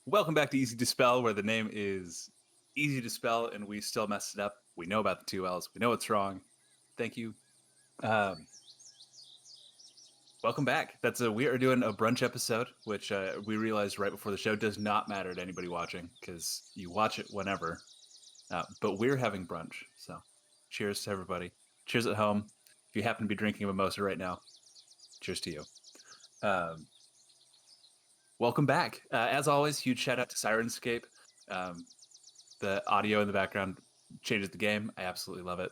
Welcome back to Easy Dispel, where the name is Easy to Spell, and we still messed it up. We know about the two L's. We know it's wrong. Thank you. Um, Welcome back. We are doing a brunch episode, which we realized right before the show does not matter to anybody watching because you watch it whenever. But we're having brunch, so cheers to everybody. Cheers at home. If you happen to be drinking a mimosa right now, cheers to you. Welcome back. As always, huge shout out to Syrinscape. The audio in the background changes the game. I absolutely love it.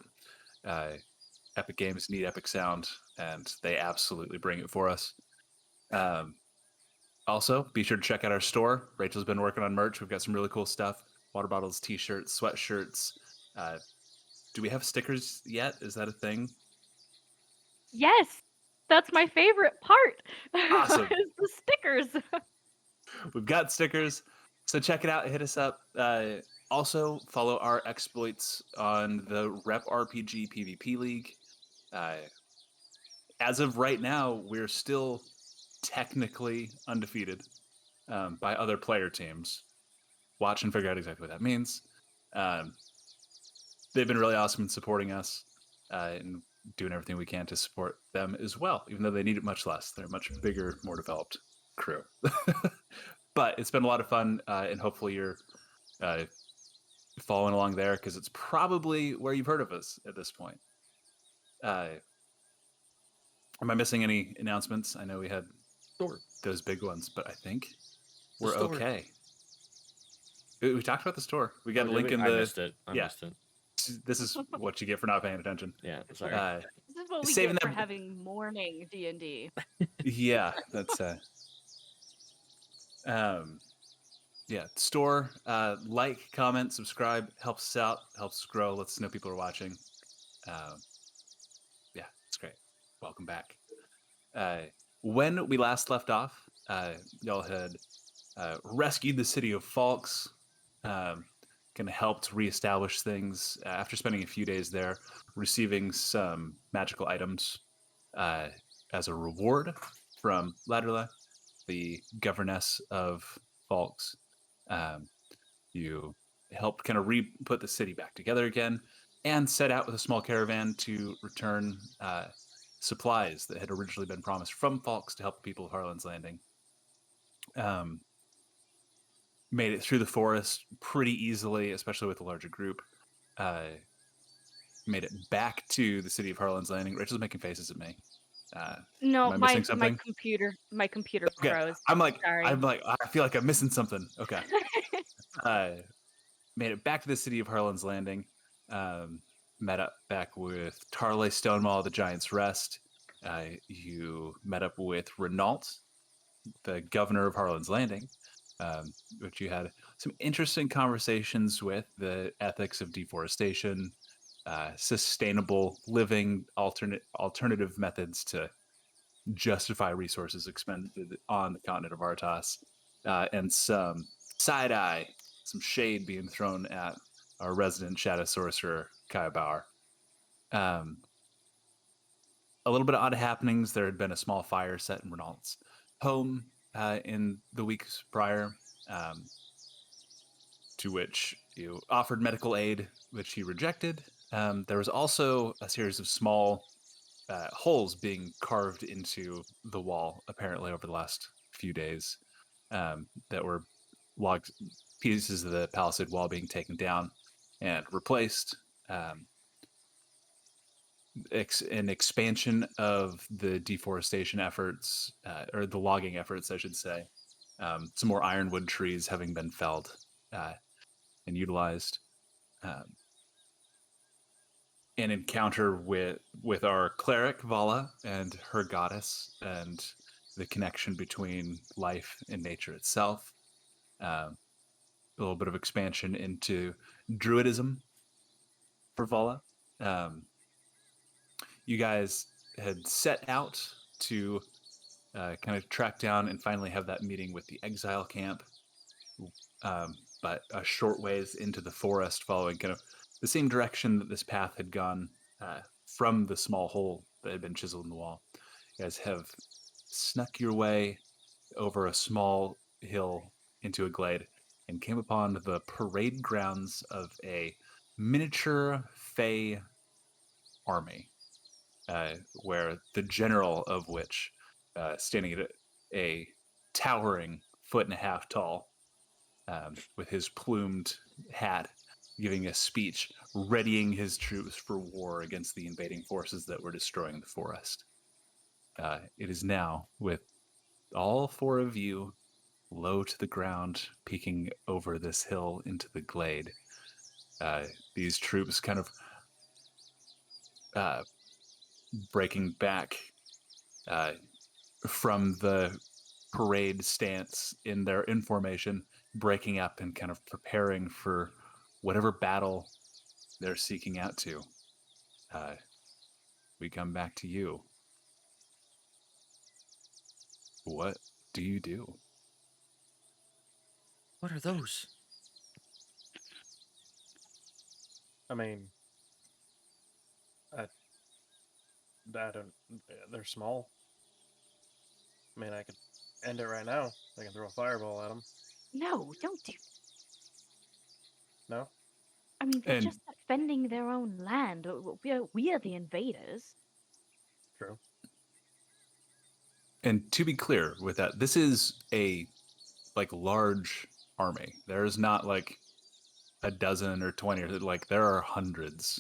Epic Games need epic sound, and they absolutely bring it for us. Also, be sure to check out our store. Rachel's been working on merch. We've got some really cool stuff: water bottles, t-shirts, sweatshirts. Do we have stickers yet? Is that a thing? Yes, that's my favorite part. Awesome. Is the stickers. We've got stickers, so check it out. Hit us up. Also, follow our exploits on the Rep RPG PvP League. As of right now, we're still technically undefeated by other player teams. Watch and figure out exactly what that means. They've been really awesome in supporting us and doing everything we can to support them as well, even though they need it much less. They're a much bigger, more developed crew. But it's been a lot of fun, and hopefully you're following along there because it's probably where you've heard of us at this point. Am I missing any announcements? I know we had those big ones, but I think we're okay. We talked about the store. We got a link in the. I missed it. I missed it. This is what you get for not paying attention. Yeah, sorry. This is what we Saving get for them- having morning D&D. Yeah, that's yeah, store, like, comment, subscribe, helps us out, helps us grow, lets us know people are watching. Yeah, it's great. Welcome back. When we last left off, y'all had rescued the city of Falks, kind of helped reestablish things after spending a few days there, receiving some magical items as a reward from Ladderla, the governess of Falks. You helped kind of put the city back together again and set out with a small caravan to return supplies that had originally been promised from Falks to help the people of Harlan's Landing. Made it through the forest pretty easily, especially with a larger group. Made it back to the city of Harlan's Landing. Rachel's making faces at me. No, am I missing my something? computer Okay, froze. I'm like, Sorry. I feel like I'm missing something. Okay. Made it back to the city of Harlan's Landing. Met up back with Tarley Stonewall, the Giant's Rest. You met up with Renault, the governor of Harlan's Landing, which you had some interesting conversations with: the ethics of deforestation, sustainable living, alternative methods to justify resources expended on the continent of Artos, and some side eye, some shade being thrown at our resident shadow sorcerer, Kaya Bauer. A little bit of odd happenings. There had been a small fire set in Renault's home in the weeks prior, to which you offered medical aid, which he rejected. There was also a series of small holes being carved into the wall, apparently over the last few days, that were logged pieces of the palisade wall being taken down and replaced. An expansion of the deforestation efforts, or the logging efforts, I should say. Some more ironwood trees having been felled and utilized. An encounter with our cleric Vala and her goddess, and the connection between life and nature itself. A little bit of expansion into druidism for Vala. You guys had set out to kind of track down and finally have that meeting with the exile camp, but a short ways into the forest, following kind of the same direction that this path had gone from the small hole that had been chiseled in the wall. You guys have snuck your way over a small hill into a glade and came upon the parade grounds of a miniature Fey army, where the general of which, standing at a towering 1.5 feet tall, with his plumed hat, giving a speech, readying his troops for war against the invading forces that were destroying the forest. It is now, with all 4 of you low to the ground, peeking over this hill into the glade. These troops kind of breaking back from the parade stance in their information, breaking up and kind of preparing for whatever battle they're seeking out to. We come back to you. What do you do? What are those? I mean, I don't. They're small. I mean, I could end it right now. I can throw a fireball at them. No, don't do. No. I mean, they're And- just defending their own land. We are the invaders. True. And to be clear with that, this is a large army. There's not like a dozen or 20 or like there are hundreds.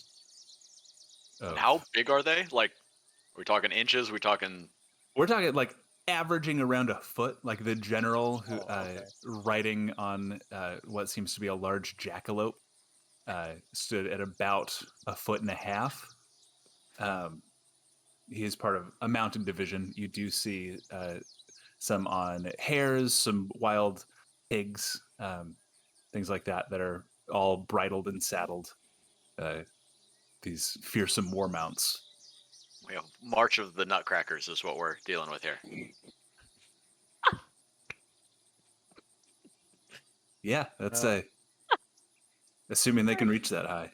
Of, How big are they? Like, are we talking inches? We talking? we're talking like averaging around a foot. Like the general who okay. riding on what seems to be a large jackalope stood at about 1.5 feet. He is part of a mounted division. You do see some on hares, some wild pigs, things like that are all bridled and saddled. These fearsome war mounts. You know, March of the Nutcrackers is what we're dealing with here. Yeah, that's Oh. assuming they can reach that high.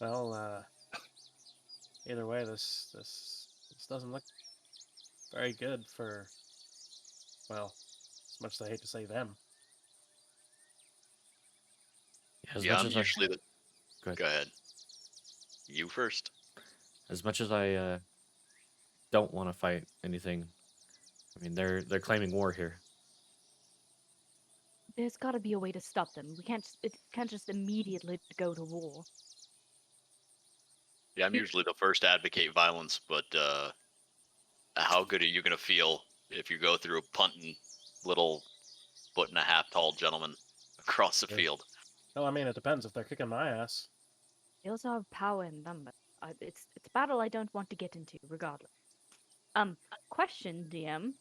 Well, either way, this doesn't look very good for. Well, as much as I hate to say them. As Yeah, much I'm as I, usually the. Go ahead. Go ahead. You first. as much as I don't want to fight anything, I mean they're claiming war here. There's got to be a way to stop them. It can't just immediately go to war. Yeah, I'm usually the first to advocate violence, but how good are you gonna feel if you go through punting little 1.5 feet tall gentlemen across the Yeah. field? Well, I mean, it depends if they're kicking my ass. They also have power in numbers. It's a battle I don't want to get into, regardless. Question, DM.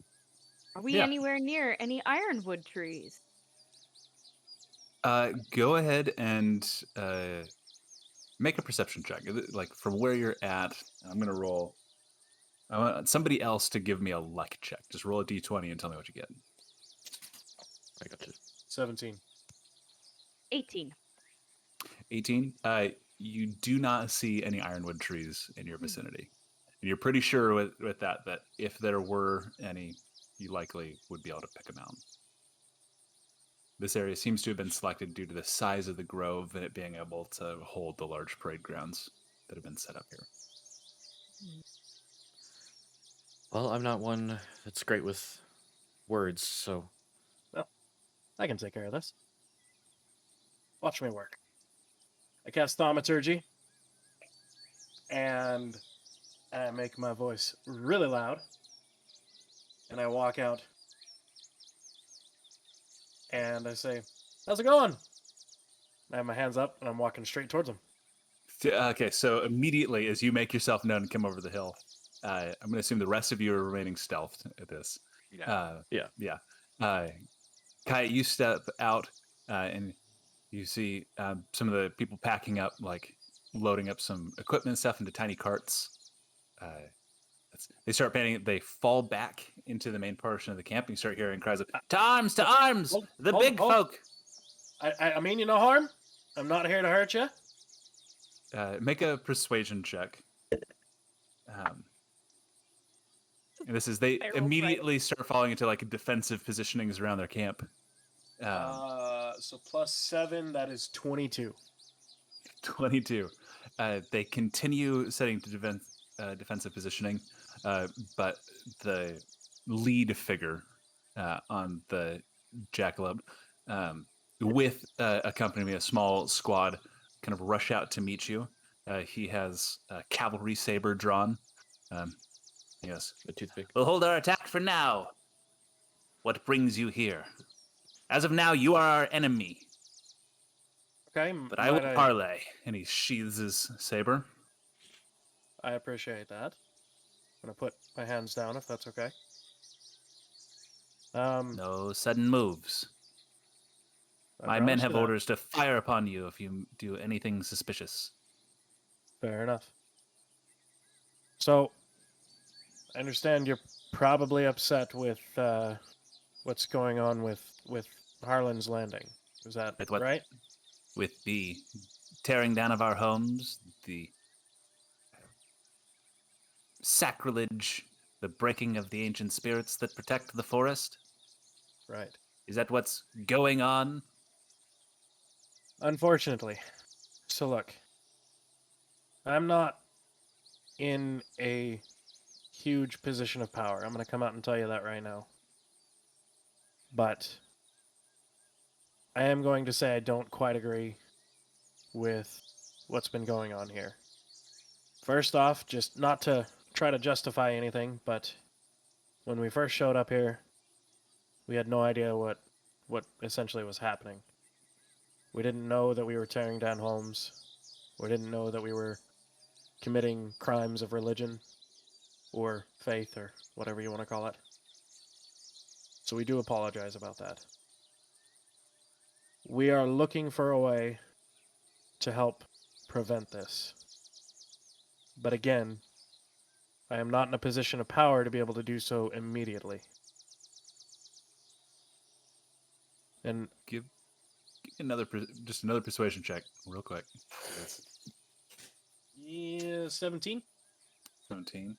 Are we Yeah. anywhere near any ironwood trees? Go ahead and make a perception check. Like from where you're at, I'm gonna roll. I want somebody else to give me a luck check. Just roll a d20 and tell me what you get. I got you. 17. 18. 18. You do not see any ironwood trees in your vicinity. And you're pretty sure with that if there were any, you likely would be able to pick them out. This area seems to have been selected due to the size of the grove and it being able to hold the large parade grounds that have been set up here. Well, I'm not one that's great with words, so I can take care of this. Watch me work. I cast Thaumaturgy, and I make my voice really loud, and I walk out, and I say, "How's it going?" I have my hands up, and I'm walking straight towards them. Okay, so immediately as you make yourself known and come over the hill, I'm going to assume the rest of you are remaining stealthed at this. Yeah. yeah. Kai, you step out and you see some of the people packing up, like loading up some equipment and stuff into tiny carts. They start panning. They fall back into the main portion of the camp. And you start hearing cries of "To arms! To arms! The hold- big hold. folk!" I mean you no harm. I'm not here to hurt you. Make a persuasion check. And this is they I rolled right. immediately start falling into like defensive positionings around their camp. So +7, that is 22. 22. They continue setting to defensive positioning, but the lead figure on the jackalope, with accompanying a small squad, kind of rush out to meet you. He has a cavalry saber drawn. Yes. A toothpick. We'll hold our attack for now. What brings you here? As of now, you are our enemy. Okay, But I will parlay. And he sheathes his saber. I appreciate that. I'm gonna put my hands down if that's okay. No sudden moves. I My men promise have you that. orders to fire upon you if you do anything suspicious. Fair enough. So, I understand you're probably upset with what's going on with Harlan's Landing. Is that With what? right? With the tearing down of our homes, the sacrilege, the breaking of the ancient spirits that protect the forest? Right. Is that what's going on? Unfortunately. So look, I'm not in a huge position of power. I'm going to come out and tell you that right now. But I am going to say I don't quite agree with what's been going on here. First off, just not to try to justify anything, but when we first showed up here, we had no idea what essentially was happening. We didn't know that we were tearing down homes. We didn't know that we were committing crimes of religion or faith or whatever you want to call it. So we do apologize about that. We are looking for a way to help prevent this. But again, I am not in a position of power to be able to do so immediately. And Give another persuasion check, real quick. yeah, 17? 17.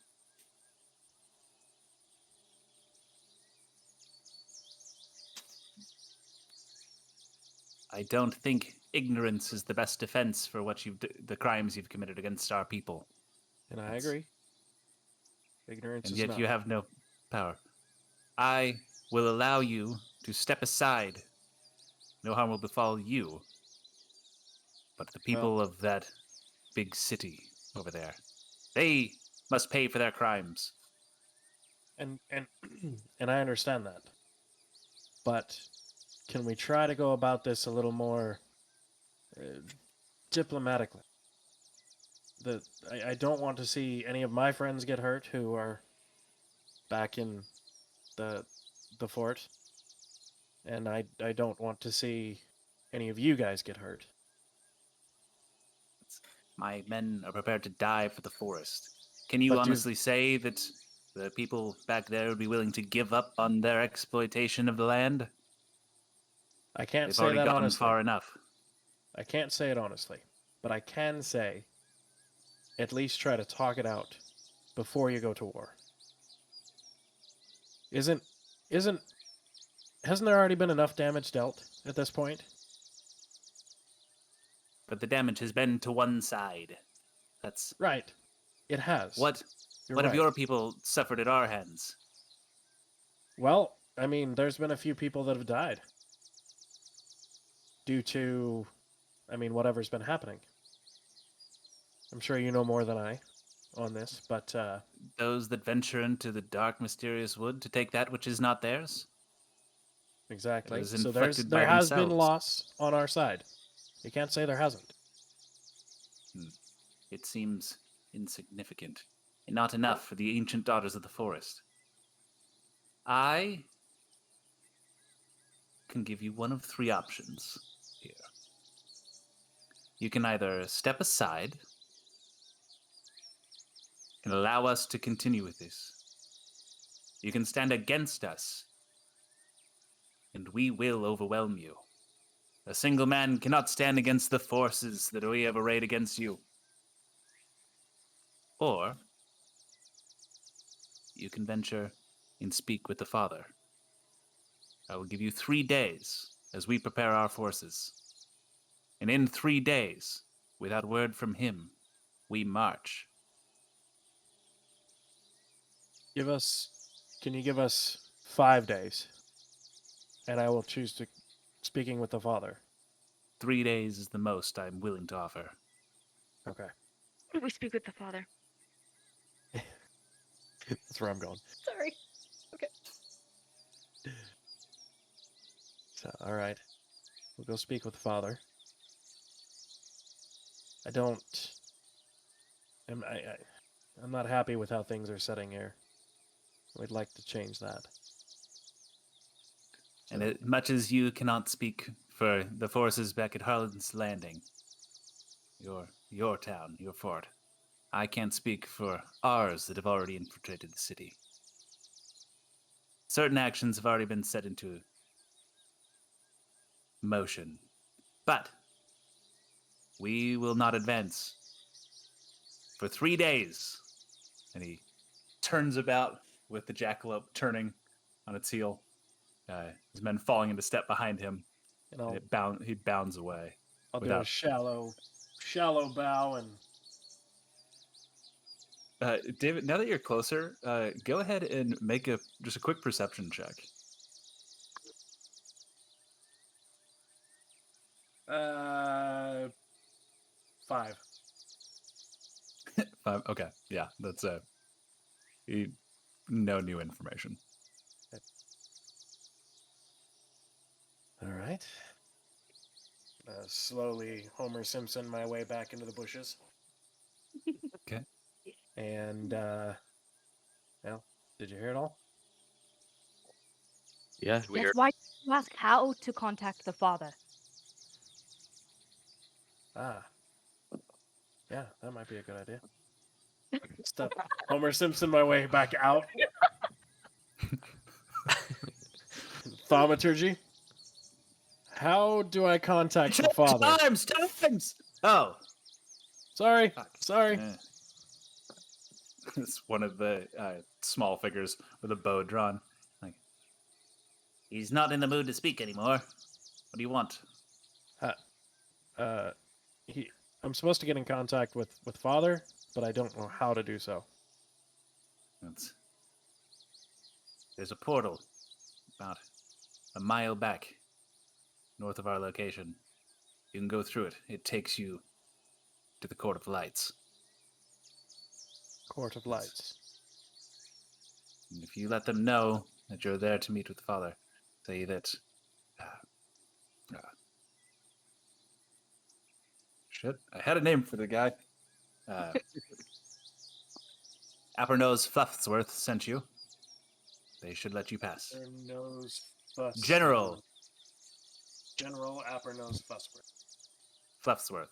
I don't think ignorance is the best defense for what the crimes you've committed against our people. And I That's- agree. Ignorance And is yet not. you have no power. I will allow you to step aside. No harm will befall you. But the people of that big city over there, they must pay for their crimes. And and I understand that. But can we try to go about this a little more diplomatically? I don't want to see any of my friends get hurt who are back in the fort, and I don't want to see any of you guys get hurt. My men are prepared to die for the forest. Can you But do- honestly say that the people back there would be willing to give up on their exploitation of the land? I can't They've say already that gone honestly. far enough. I can't say it honestly, but I can say at least try to talk it out before you go to war. Hasn't there already been enough damage dealt at this point? But the damage has been to one side. That's Right. It has. what You're what have right. your people suffered at our hands? Well, I mean, there's been a few people that have died due to, I mean, whatever's been happening. I'm sure you know more than I on this, but Those that venture into the dark, mysterious wood to take that which is not theirs? exactly. It was So inflicted by there has been themselves. loss on our side. You can't say there hasn't. It seems insignificant, and not enough for the ancient daughters of the forest. I can give you one of three options here. You can either step aside and allow us to continue with this. You can stand against us, and we will overwhelm you. A single man cannot stand against the forces that we have arrayed against you. Or you can venture and speak with the Father. I will give you 3 days as we prepare our forces. And in 3 days, without word from him, we march. Can you give us 5 days? And I will choose to speaking with the Father. 3 days is the most I'm willing to offer. Okay. We speak with the father. That's where I'm going. Sorry. So, all right. We'll go speak with the Father. I don't... I'm not happy with how things are setting here. We'd like to change that. And as much as you cannot speak for the forces back at Harlan's Landing, your town, your fort, I can't speak for ours that have already infiltrated the city. Certain actions have already been set into motion, but we will not advance for 3 days. And he turns about with the jackalope turning on its heel. His men falling into step behind him. And And he bounds away. I'll do a shallow bow and... David, now that you're closer, go ahead and make just a quick perception check. 5. 5. Okay, yeah, that's no new information. All right. Slowly Homer Simpson my way back into the bushes. Okay. And, well, did you hear it all? Yeah. Did we Yes, hear? why do you ask how to contact the father? Ah. Yeah, that might be a good idea. Step Homer Simpson my way back out. Thaumaturgy. How do I contact the Father? Times! Oh, Sorry. fuck. Sorry. Eh. It's one of the small figures with a bow drawn. Like, he's not in the mood to speak anymore. What do you want? I'm supposed to get in contact with Father, but I don't know how to do so. There's a portal about a mile back north of our location. You can go through it. It takes you to the Court of Lights. Court of Lights. And if you let them know that you're there to meet with the Father, say that... shit, I had a name for the guy. Appernose Fluffsworth sent you. They should let you pass. Appernose Fussworth. General General Appernose Fussworth. Fluffsworth.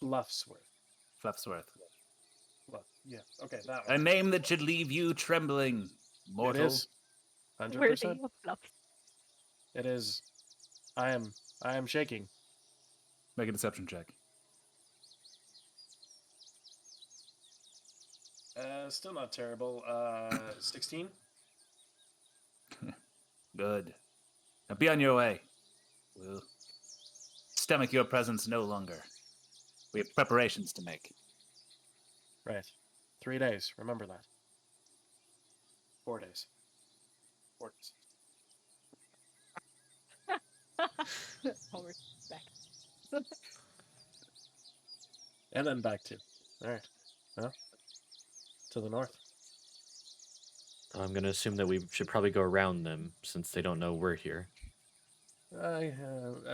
Fluffsworth. Fluffsworth. Yeah, okay, that A one. name that should leave you trembling, mortal. It is. Worthy 100%. of love. It is. I am shaking. Make a deception check. Still not terrible. 16? Good. Now be on your way. We'll stomach your presence no longer. We have preparations to make. Right. 3 days. Remember that. 4 days. 4 days. Homer back. And then back to. Alright. Well, to the north. I'm going to assume that we should probably go around them since they don't know we're here. I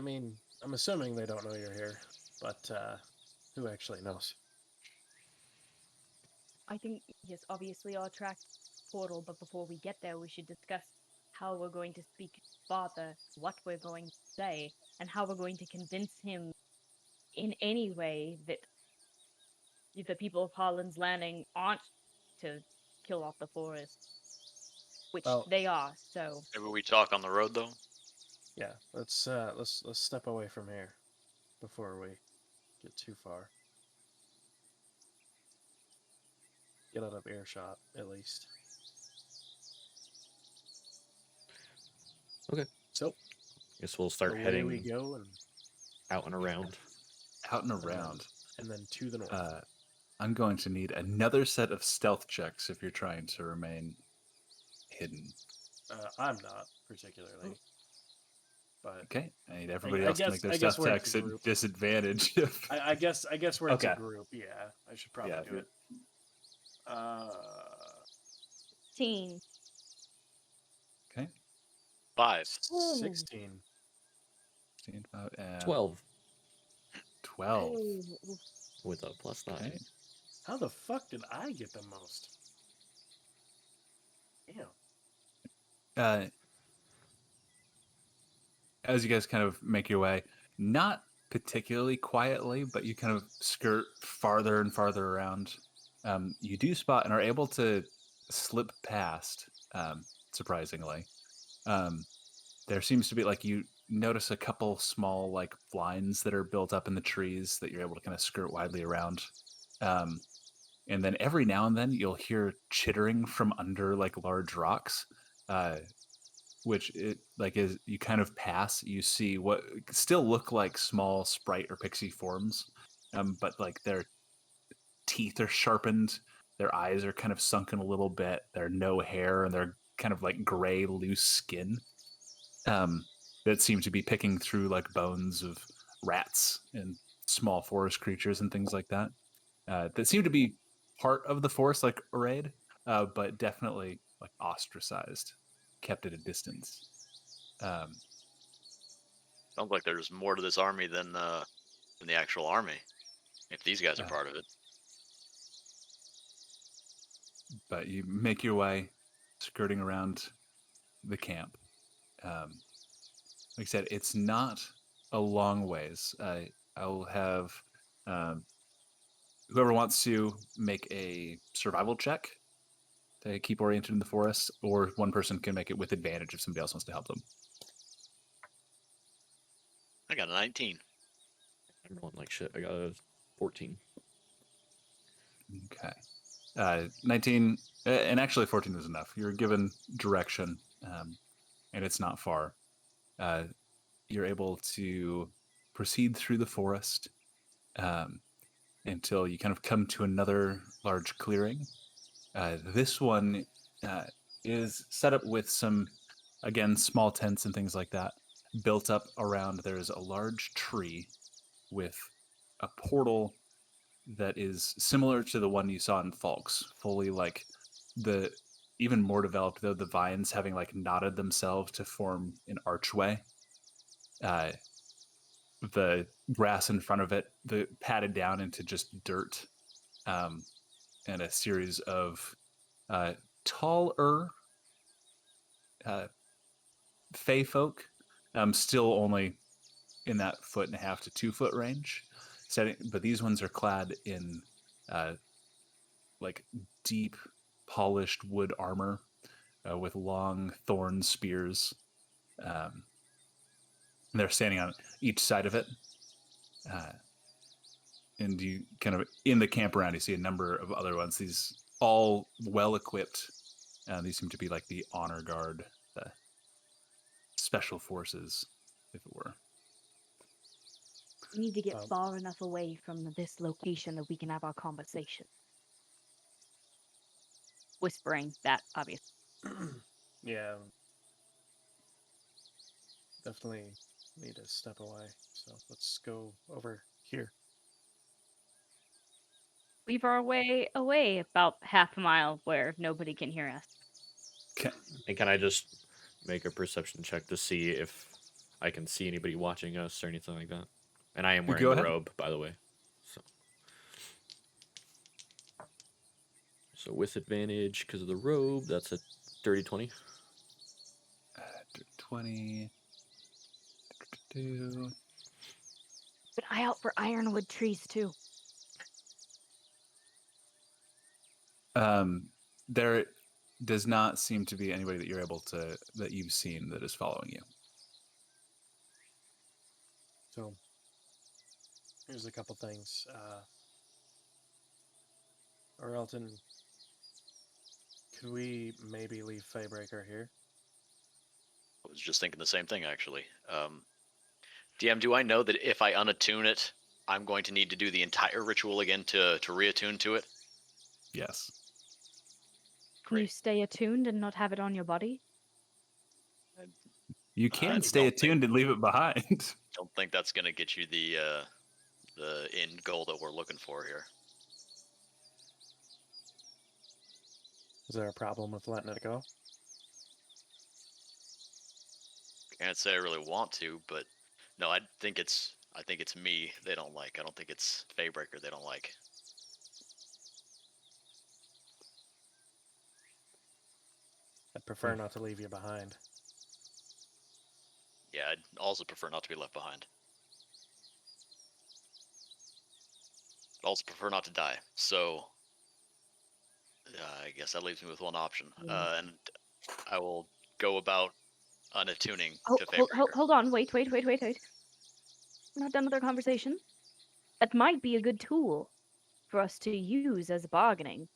mean, I'm assuming they don't know you're here, but who actually knows? I think, yes, obviously our track portal, but before we get there, we should discuss how we're going to speak to Father, what we're going to say, and how we're going to convince him in any way that the people of Harlan's Landing aren't to kill off the forest, which Well- they are. So Maybe we talk on the road though. Yeah, let's step away from here before we get too far. Get out of earshot, at least. So Guess we'll start away heading we go, and out and around. Out and then- around. to the north. I'm going to need another set of stealth checks if you're trying to remain hidden. I'm not particularly, but Okay, I need everybody I else to guess- make their I guess stealth we're checks a at group. disadvantage. I guess we're it's a Okay. group. Yeah, I should probably Yeah, do it. 16. Okay, 5. 16. 16, 5, 12 12. Ooh. with a +9. Okay. How the fuck did I get the most? Damn. As you guys kind of make your way, not particularly quietly, but you kind of skirt farther and farther around. You do spot and are able to slip past, surprisingly. There seems to be like you notice a couple small like blinds that are built up in the trees that you're able to kind of skirt widely around. And then every now and then you'll hear chittering from under like large rocks, which it like is you kind of pass. You see what still look like small sprite or pixie forms, but like their teeth are sharpened, their eyes are kind of sunken a little bit, they're no hair, and they're kind of like gray, loose skin. That seem to be picking through like bones of rats and small forest creatures and things like that. That seem to be part of the force, like arrayed, but definitely like ostracized, kept at a distance. Sounds like there's more to this army than the actual army. If these guys are part of it. But you make your way, skirting around the camp. Like I said, it's not a long ways. I will have whoever wants to make a survival check to keep oriented in the forest, or one person can make it with advantage if somebody else wants to help them. I got a 19. I'm rolling like shit. I got a 14. Okay. 19, and actually 14 is enough. You're given direction, and it's not far. You're able to proceed through the forest until you kind of come to another large clearing. This one is set up with some, again, small tents and things like that built up around. There's a large tree with a portal that is similar to the one you saw in Falks, fully like the even more developed, though, the vines having like knotted themselves to form an archway. The grass in front of it, the patted down into just dirt, and a series of taller fey folk, still only in that 1.5 to 2 foot range. But these ones are clad in like deep polished wood armor with long thorn spears. They're standing on each side of it. And you kind of in the camp around, you see a number of other ones. These all well equipped. These seem to be like the honor guard, the special forces, if it were. We need to get Um, far enough away from this location that we can have our conversation. Whispering that, obviously. Yeah. Definitely need to step away. So let's go over here. Leave our way away about half a mile where nobody can hear us. Okay. And can I just make a perception check to see if I can see anybody watching us or anything like that? And I am wearing Go the ahead. robe, by the way. So with advantage because of the robe, that's a dirty 20. 20. But eye out for ironwood trees too. There does not seem to be anybody that you're able to that you've seen that is following you. So here's a couple things. Orelton, could we maybe leave Faybreaker here? I was just thinking the same thing, actually. DM, do I know that if I unattune it, I'm going to need to do the entire ritual again to reattune to it? Yes. Can you Great. stay attuned and not have it on your body? You I can stay don't think- attuned and leave it behind. Don't think that's going to get you the end goal that we're looking for here. Is there a problem with letting it go? Can't say I really want to, but no, I think it's me they don't like. I don't think it's Faybreaker they don't like. I'd prefer not to leave you behind. Yeah, I'd also prefer not to be left behind. I'd also prefer not to die. So I guess that leaves me with one option, and I will go about unattuning to Faybreaker. Hold on. Wait. We're not done with our conversation. That might be a good tool for us to use as a bargaining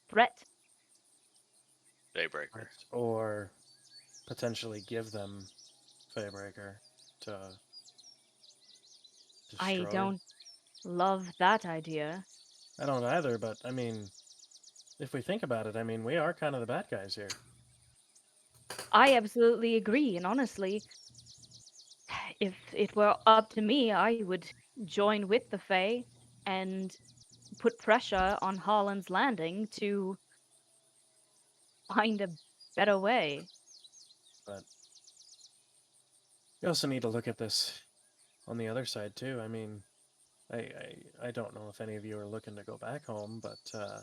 threat. Faybreaker. Or potentially give them Faybreaker to destroy. I don't love that idea. I don't either, but I mean, if we think about it, I mean, we are kind of the bad guys here. I absolutely agree, and honestly, if it were up to me, I would join with the Fae and put pressure on Harlan's Landing to find a better way. But you also need to look at this on the other side too. I mean, I don't know if any of you are looking to go back home, but I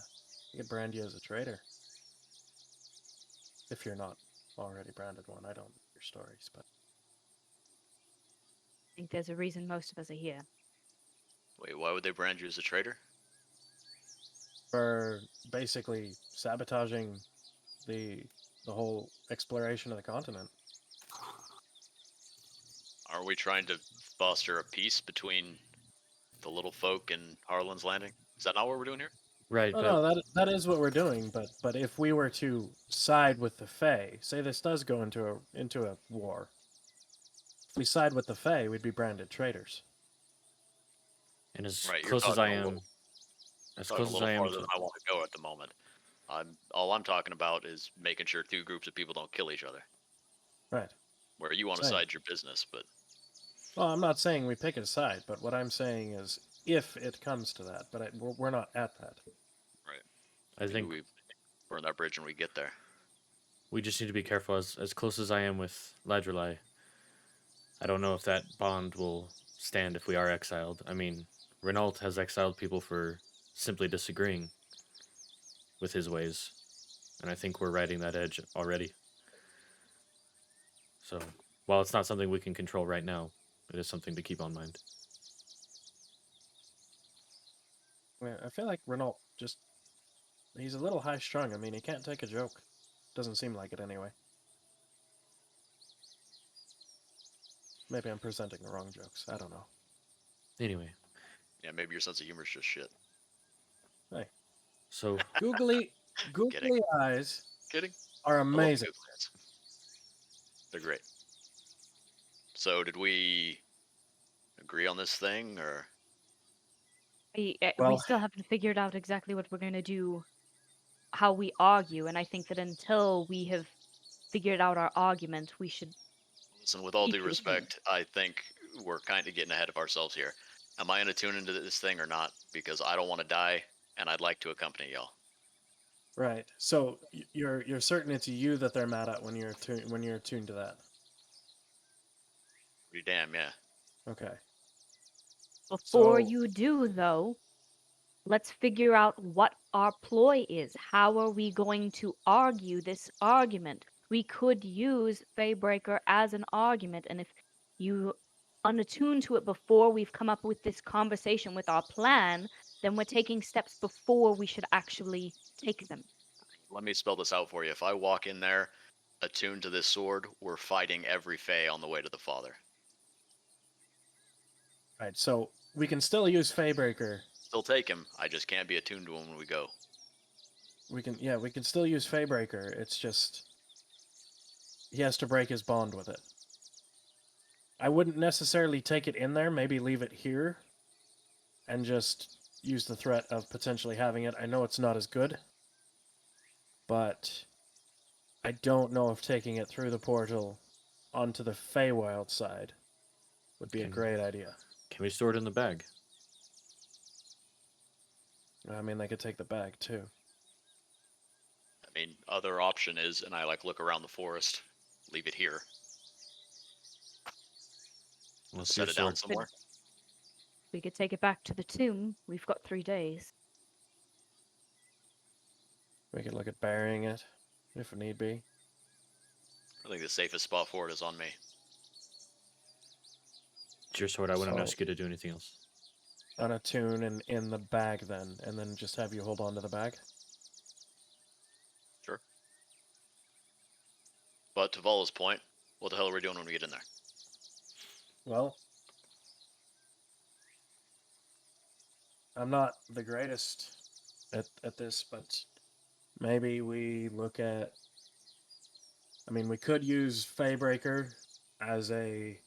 could brand you as a traitor. If you're not already branded one. I don't know your stories, but I think there's a reason most of us are here. Wait, why would they brand you as a traitor? for basically sabotaging the whole exploration of the continent. Aren't we trying to foster a peace between the little folk and Harlan's Landing? Is that not what we're doing here? Right, Oh, but no, that is what we're doing. But if we were to side with the Fae, say this does go into a war, if we side with the Fae, we'd be branded traitors. and as Right, you're close as I talking a am, little- as Talking a close as little I am farther to, than I want to go at the moment. All I'm talking about is making sure two groups of people don't kill each other. Right. Where you want to Same. side your business, but Well, I'm not saying we pick a side, but what I'm saying is if it comes to that, but we're not at that. I think we burn that bridge when we get there. we just need to be careful. As close as I am with Ladrillai, I don't know if that bond will stand if we are exiled. I mean, Renault has exiled people for simply disagreeing with his ways, and I think we're riding that edge already. So, while it's not something we can control right now, it is something to keep on mind. I feel like Renault he's a little high strung. I mean, he can't take a joke. Doesn't seem like it anyway. Maybe I'm presenting the wrong jokes. I don't know. Anyway, Yeah, maybe your sense of humor is just shit. so Googly eyes Kidding. are I love amazing. Google Ads. They're great. So, did we agree on this thing, or We Well- still haven't figured out exactly what we're going to do, how we argue, and I think that until we have figured out our argument, we should. listen? With all Keep due to the thing. respect, I think we're kind of getting ahead of ourselves here. Am I gonna tune into this thing or not? Because I don't want to die, and I'd like to accompany y'all. Right. So you're certain it's you that they're mad at when you're tuned to that. Pretty damn, yeah. Okay. Before So- you do, though, let's figure out what our ploy is. How are we going to argue this argument? We could use Faybreaker as an argument, and if you unattune to it before we've come up with this conversation with our plan, then we're taking steps before we should actually take them. Let me spell this out for you. If I walk in there attuned to this sword, we're fighting every Fae on the way to the Father. Right. So we can still use Faybreaker. Still take him. I just can't be attuned to him when we go. We can still use Faybreaker. It's just he has to break his bond with it. I wouldn't necessarily take it in there, maybe leave it here, and just use the threat of potentially having it. I know it's not as good, but I don't know if taking it through the portal onto the Feywild side would be a great idea. Can we store it in the bag? I mean, they could take the bag, too. I mean, other option is, and I look around the forest, leave it here, Let's set it down somewhere. We could take it back to the tomb. We've got 3 days. We could look at burying it, if need be. I think the safest spot for it is on me. It's your sword. I wouldn't So- ask you to do anything else. On a tune and in the bag, then, and then just have you hold on to the bag. Sure. But to Vala's point, what the hell are we doing when we get in there? Well, I'm not the greatest at this, but maybe we look at... I mean, we could use Faybreaker as a...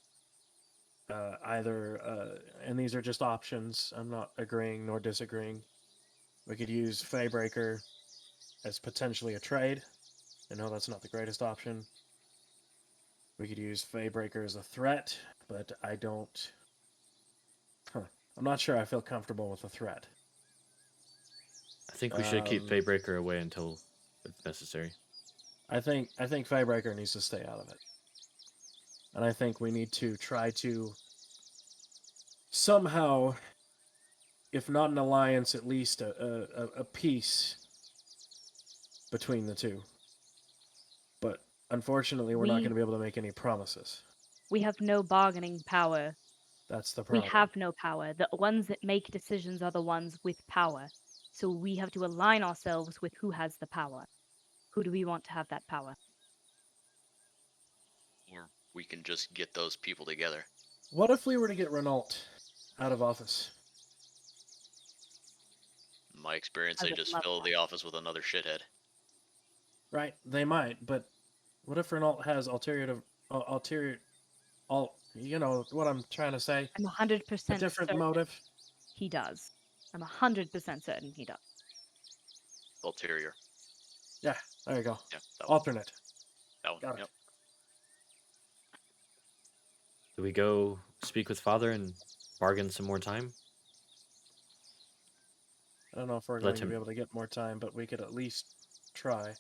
and these are just options. I'm not agreeing nor disagreeing. We could use Faybreaker as potentially a trade. I know that's not the greatest option. We could use Faybreaker as a threat, but I don't... I'm not sure I feel comfortable with the threat. I think we should keep Faybreaker away until it's necessary. I think Faybreaker needs to stay out of it. And I think we need to try to somehow, if not an alliance, at least a peace between the two. But unfortunately, we're not going to be able to make any promises. We have no bargaining power. That's the problem. We have no power. The ones that make decisions are the ones with power. So we have to align ourselves with who has the power. Who do we want to have that power? Or we can just get those people together. What if we were to get Renault out of office? In my experience, I they would just love fill that. the office with another shithead. Right, they might, but what if Renault has you know what I'm trying to say? I'm 100% A different certain motive? he does. I'm 100% certain he does. Ulterior. Yeah, there you go. Yeah, that one. Alternate. That one. Got it. Yep. Do we go speak with Father and bargain some more time? I don't know if we're Let going to him- be able to get more time, but we could at least try.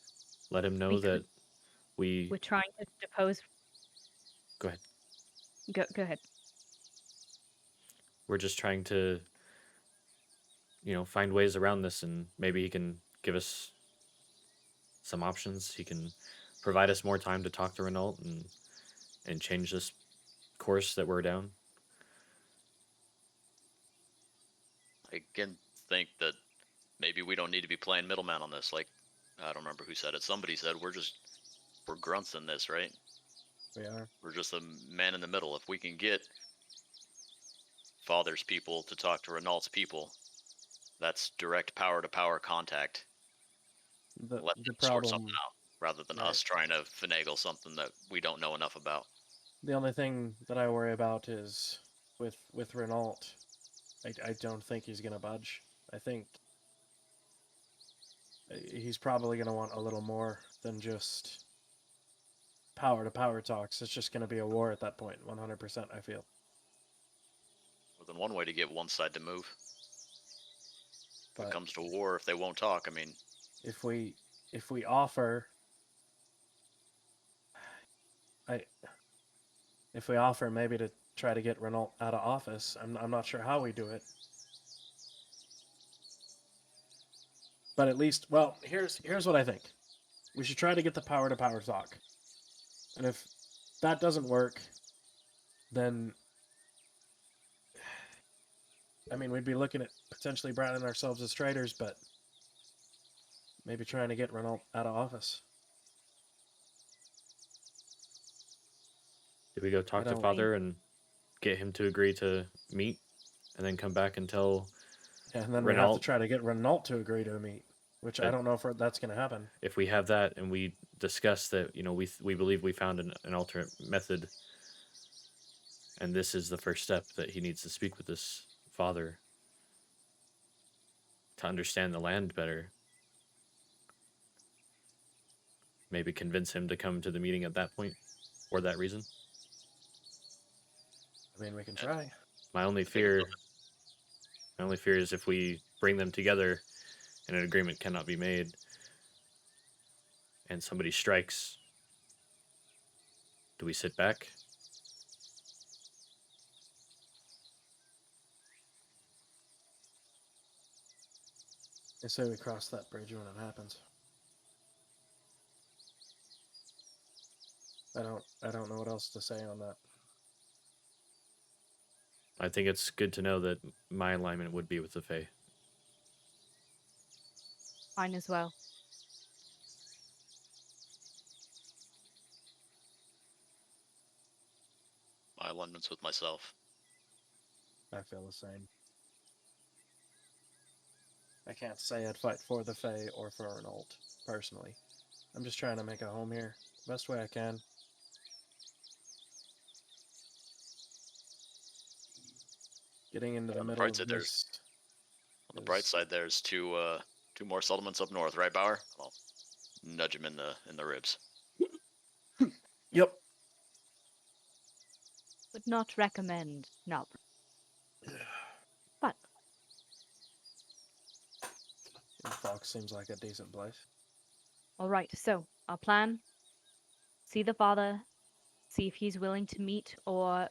Let him know We that could- we... We're trying to depose. Go ahead. Go ahead. We're just trying to, find ways around this, and maybe he can give us some options. He can provide us more time to talk to Renault and change this course that we're down. I again think that maybe we don't need to be playing middleman on this. Like, I don't remember who said it. Somebody said we're grunts in this, right? We are. We're just a man in the middle. If we can get Father's people to talk to Renault's people, that's direct power-to-power contact. The Let them sort problem, something out, rather than Right. us trying to finagle something that we don't know enough about. the only thing that I worry about is with Renault, I don't think he's going to budge. I think he's probably going to want a little more than just power-to-power talks. It's just going to be a war at that point, 100%, I feel. More than one way to get one side to move. If But it comes to war, if they won't talk, I mean, if we offer... If we offer maybe to try to get Renault out of office, I'm not sure how we do it. But at least, well, here's what I think. We should try to get the power-to-power talk. And if that doesn't work, then... I mean, we'd be looking at potentially branding ourselves as traitors, but maybe trying to get Renault out of office. Did we go talk to don't- Father and get him to agree to meet, and then come back and tell Yeah, and then we have to Renault? try to get Renault to agree to meet. which But- I don't know if that's going to happen. If we have that and we discuss that, we believe we found an alternate method, and this is the first step, that he needs to speak with this father to understand the land better. Maybe convince him to come to the meeting at that point, or that reason. I mean, we can try. My only I think it's fear is if we bring them together and an agreement cannot be made, and somebody strikes, do we sit back? They say we cross that bridge when it happens. I don't know what else to say on that. I think it's good to know that my alignment would be with the Fae. Mine as well. my alignments with myself. I feel the same. I can't say I'd fight for the Fae or for Renault, personally. I'm just trying to make a home here, best way I can. Getting into the On the middle bright of side, this. On the bright is- side, there's two more settlements up north, right, Bauer? I'll nudge him in the ribs. Yep. Would not recommend Nub. But Fox seems like a decent place. all right, so our plan: see the father, see if he's willing to meet or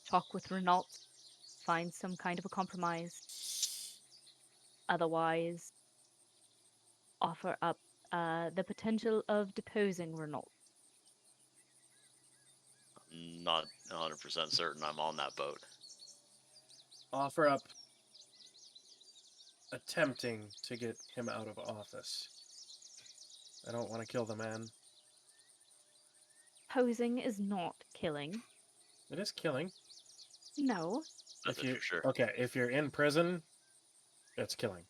talk with Renault, find some kind of a compromise. Otherwise, offer up the potential of deposing Renault. I'm not 100% certain I'm on that boat. Offer up attempting to get him out of office. I don't want to kill the man. Posing is not killing. It is killing. No. That's it for sure. Okay, if you're in prison, it's killing.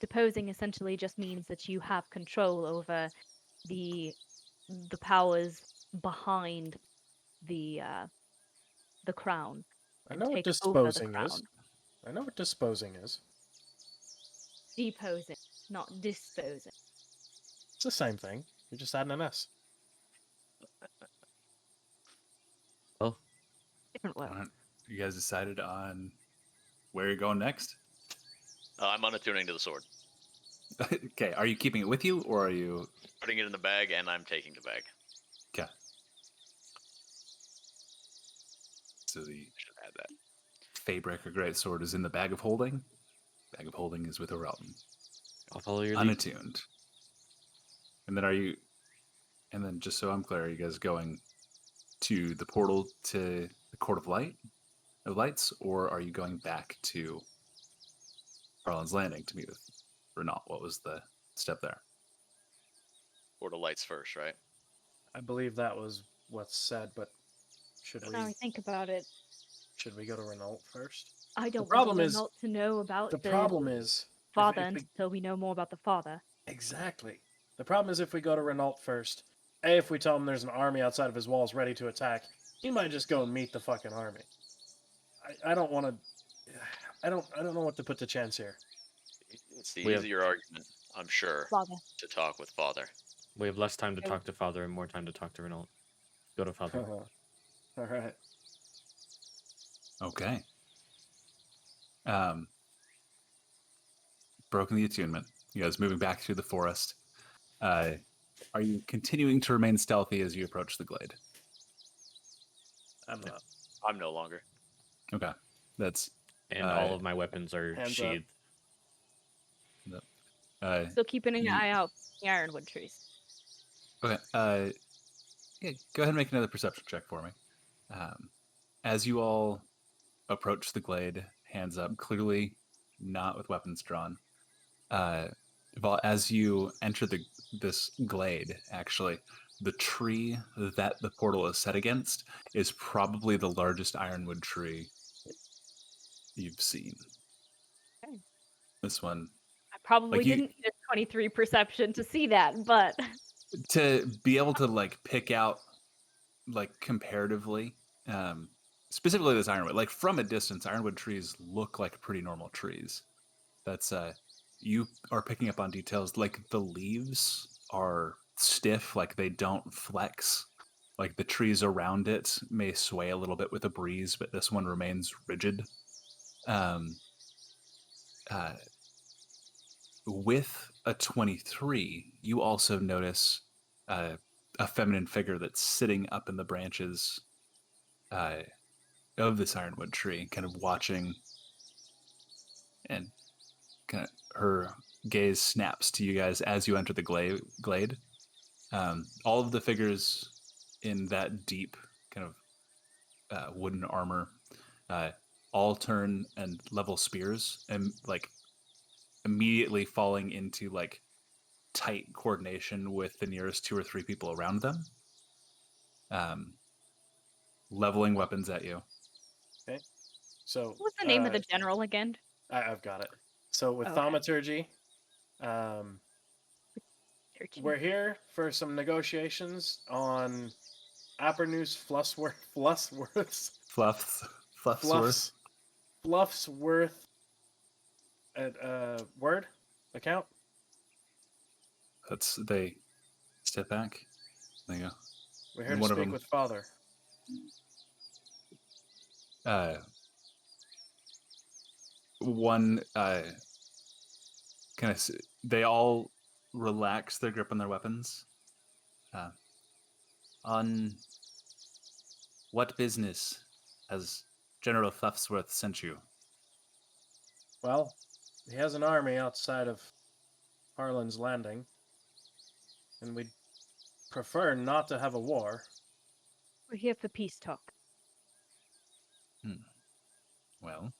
Deposing essentially just means that you have control over the powers behind the crown. I and know what take over the disposing is. crown. I know what disposing is. Deposing, not disposing. It's the same thing. You're just adding an S. Well, Different word. Alright, you guys decided on where you're going next? I'm unattuning to the sword. Okay, are you keeping it with you, or are you... Putting it in the bag, and I'm taking the bag. Okay. So the Should add that. Faebreaker Greatsword is in the bag of holding. Bag of holding is with Orelton. I'll follow your lead. Unattuned. And then and then just so I'm clear, are you guys going to the portal to the Court of Lights, or are you going back to Harlan's Landing to meet with Renault? What was the step there? Portal lights first, right? I believe that was what's said, but should Now I we think about it, go to Renault first? I don't problem want is- Renault to know about The the problem is father if we- until we know more about the father. Exactly. The problem is if we go to Renault first, if we tell him there's an army outside of his walls ready to attack, he might just go and meet the fucking army. I don't want to. I don't know what to put to chance here. It's the We have- easier argument, I'm sure, Father. to talk with father. We have less time to Okay. talk to father and more time to talk to Renault. Go to father. All right. Okay. Broken the attunement. You guys moving back through the forest. Are you continuing to remain stealthy as you approach the glade? I'm not. I'm no longer. Okay. That's And all of my weapons are Hands up. sheathed. Still keeping an You- eye out for the ironwood trees. okay. Yeah, go ahead and make another perception check for me. As you all approach the glade, hands up, clearly not with weapons drawn. As you enter this glade, actually, the tree that the portal is set against is probably the largest ironwood tree you've seen. Okay. This one, I probably you- didn't need a 23 perception to see that, but to be able to like pick out like comparatively, specifically this ironwood, like from a distance, ironwood trees look like pretty normal trees. That's you are picking up on details like the leaves are stiff, like they don't flex. Like the trees around it may sway a little bit with a breeze, but this one remains rigid. Um, uh, with a 23, you also notice a feminine figure that's sitting up in the branches uh, of this ironwood tree, kind of watching, and kind of her gaze snaps to you guys as you enter the glade. All of the figures in that deep kind of wooden armor all turn and level spears, and like immediately falling into like tight coordination with the nearest 2 or 3 people around them, leveling weapons at you. So what was the name of the general again? I've got it. So with Okay. thaumaturgy, Searching. we're here for some negotiations on Apernus Fluffsworth's Fluffsworth word account. That's they step back. There you go. We're here to One of speak them- with Father. One kind of, they all relax their grip on their weapons. On what business has General Fluffsworth sent you? Well, he has an army outside of Harlan's Landing, and we'd prefer not to have a war. We're here for peace talk. Well,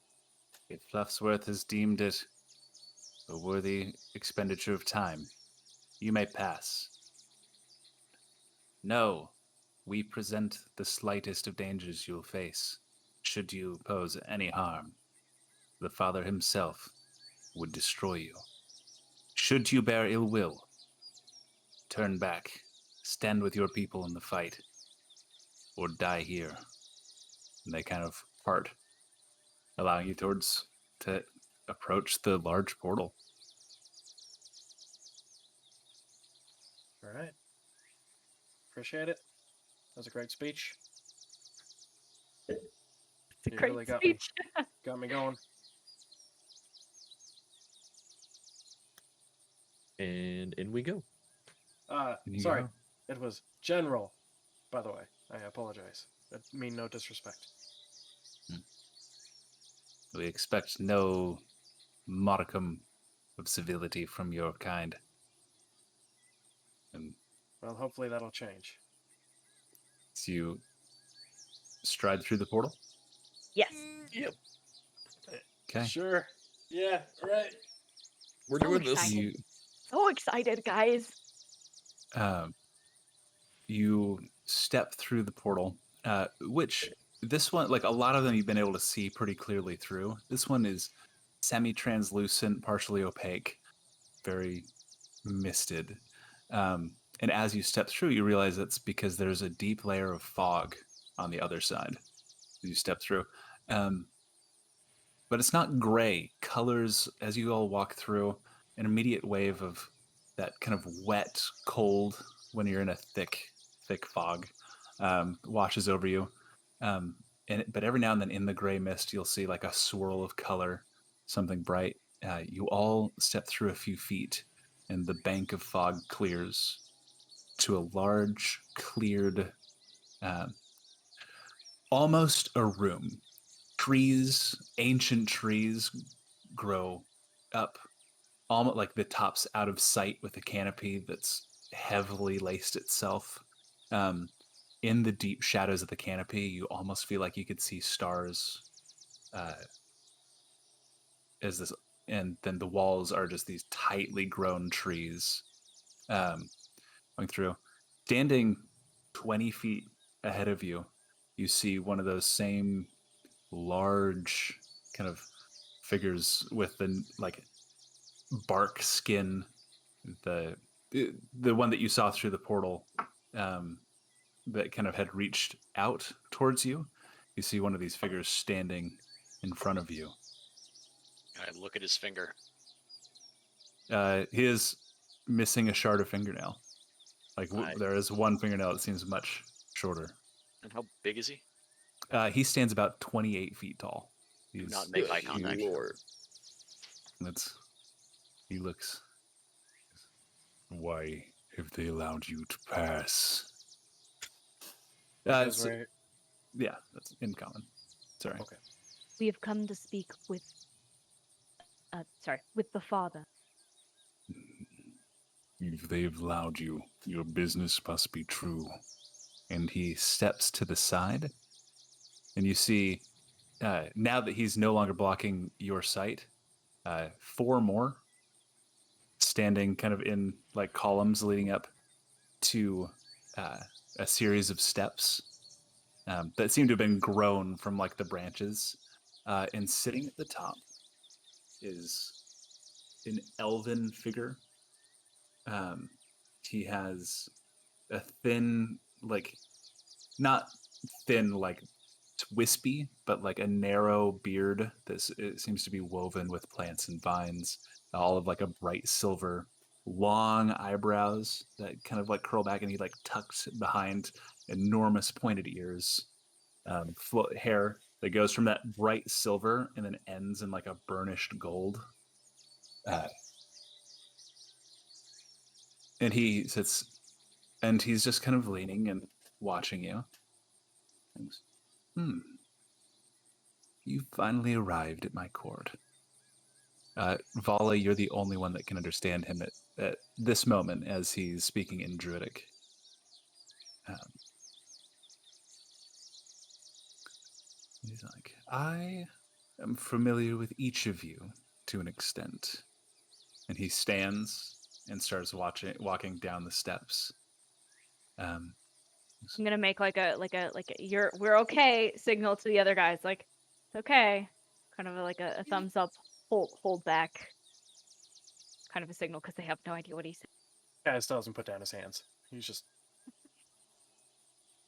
if Fluffsworth has deemed it a worthy expenditure of time, you may pass. No, we present the slightest of dangers you'll face, should you pose any harm. The Father himself would destroy you. Should you bear ill will, turn back, stand with your people in the fight, or die here. And they kind of part, allowing you to approach the large portal. All right. Appreciate it. That was a great speech. It's a You great really got speech. Got me going. And in we go. And you Sorry. go. It was General, by the way. I apologize. I mean no disrespect. We expect no modicum of civility from your kind. And Well, hopefully that'll change. as you stride through the portal. Yes. Yep. Okay. Sure. Yeah, right. We're So doing this. excited. You So excited, guys. you step through the portal, which this one, like a lot of them, you've been able to see pretty clearly through. This one is semi-translucent, partially opaque, very misted. And as you step through, you realize it's because there's a deep layer of fog on the other side as you step through. But it's not gray. Colors, as you all walk through, an immediate wave of that kind of wet, cold, when you're in a thick fog, washes over you. But every now and then in the gray mist, you'll see like a swirl of color, something bright. You all step through a few feet, and the bank of fog clears to a large, cleared, almost a room. Trees, ancient trees, grow up, almost like the tops out of sight with a canopy that's heavily laced itself. In the deep shadows of the canopy, you almost feel like you could see stars. As this, and then the walls are just these tightly grown trees, going through. Standing 20 feet ahead of you, you see one of those same large kind of figures with the like bark skin, the one that you saw through the portal, that kind of had reached out towards you. You see one of these figures standing in front of you. I look at his finger. He is missing a shard of fingernail. Like I- there is one fingernail that seems much shorter. And how big is he? He stands about 28 feet tall. Do He's not make eye huge. contact. Lord. He looks. Why have they allowed you to pass? Because we're Yeah, that's in common. Sorry. Okay. We have come to speak with, with the father. If they've allowed you, your business must be true. And he steps to the side, and you see, now that he's no longer blocking your sight, 4 more standing kind of in like columns leading up to a series of steps that seem to have been grown from like the branches. And sitting at the top is an elven figure. He has a thin, like, not thin like wispy, but like a narrow beard that it seems to be woven with plants and vines, all of like a bright silver, long eyebrows that kind of like curl back, and he like tucks behind enormous pointed ears, hair that goes from that bright silver and then ends in like a burnished gold. And he sits, and he's just kind of leaning and watching you. You finally arrived at my court. Vala, you're the only one that can understand him at this moment as he's speaking in Druidic. He's like, I am familiar with each of you to an extent. And he stands and starts walking down the steps. I'm gonna make like a we're okay signal to the other guys, like it's okay, kind of like a thumbs up, hold back, kind of a signal because they have no idea what he said. Guy still doesn't put down his hands. He's just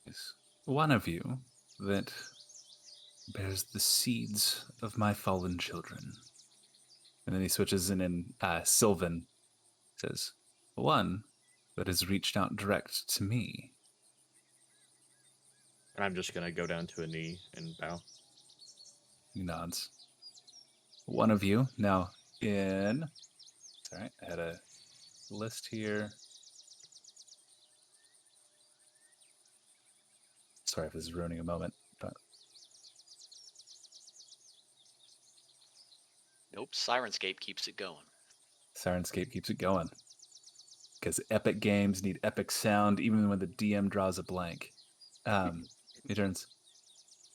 Is one of you that bears the seeds of my fallen children. And then he switches in Sylvan, says, one that has reached out direct to me. And I'm just gonna go down to a knee and bow. He nods. One of you, now in... Sorry, I had a list here. Sorry if this is ruining a moment, but... Nope, Syrinscape keeps it going. Syrinscape keeps it going. Because epic games need epic sound, even when the DM draws a blank. He turns.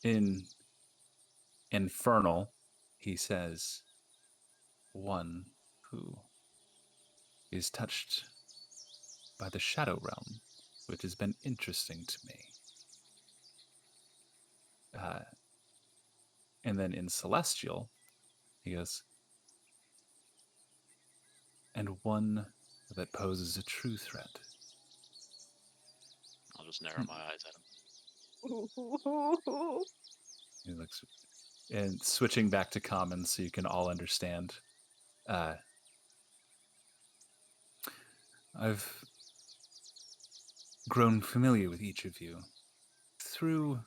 In Infernal, he says, one who is touched by the Shadow Realm, which has been interesting to me. And then in Celestial, he goes, and one that poses a true threat. I'll just narrow my eyes at him. He looks, and switching back to common so you can all understand. I've grown familiar with each of you through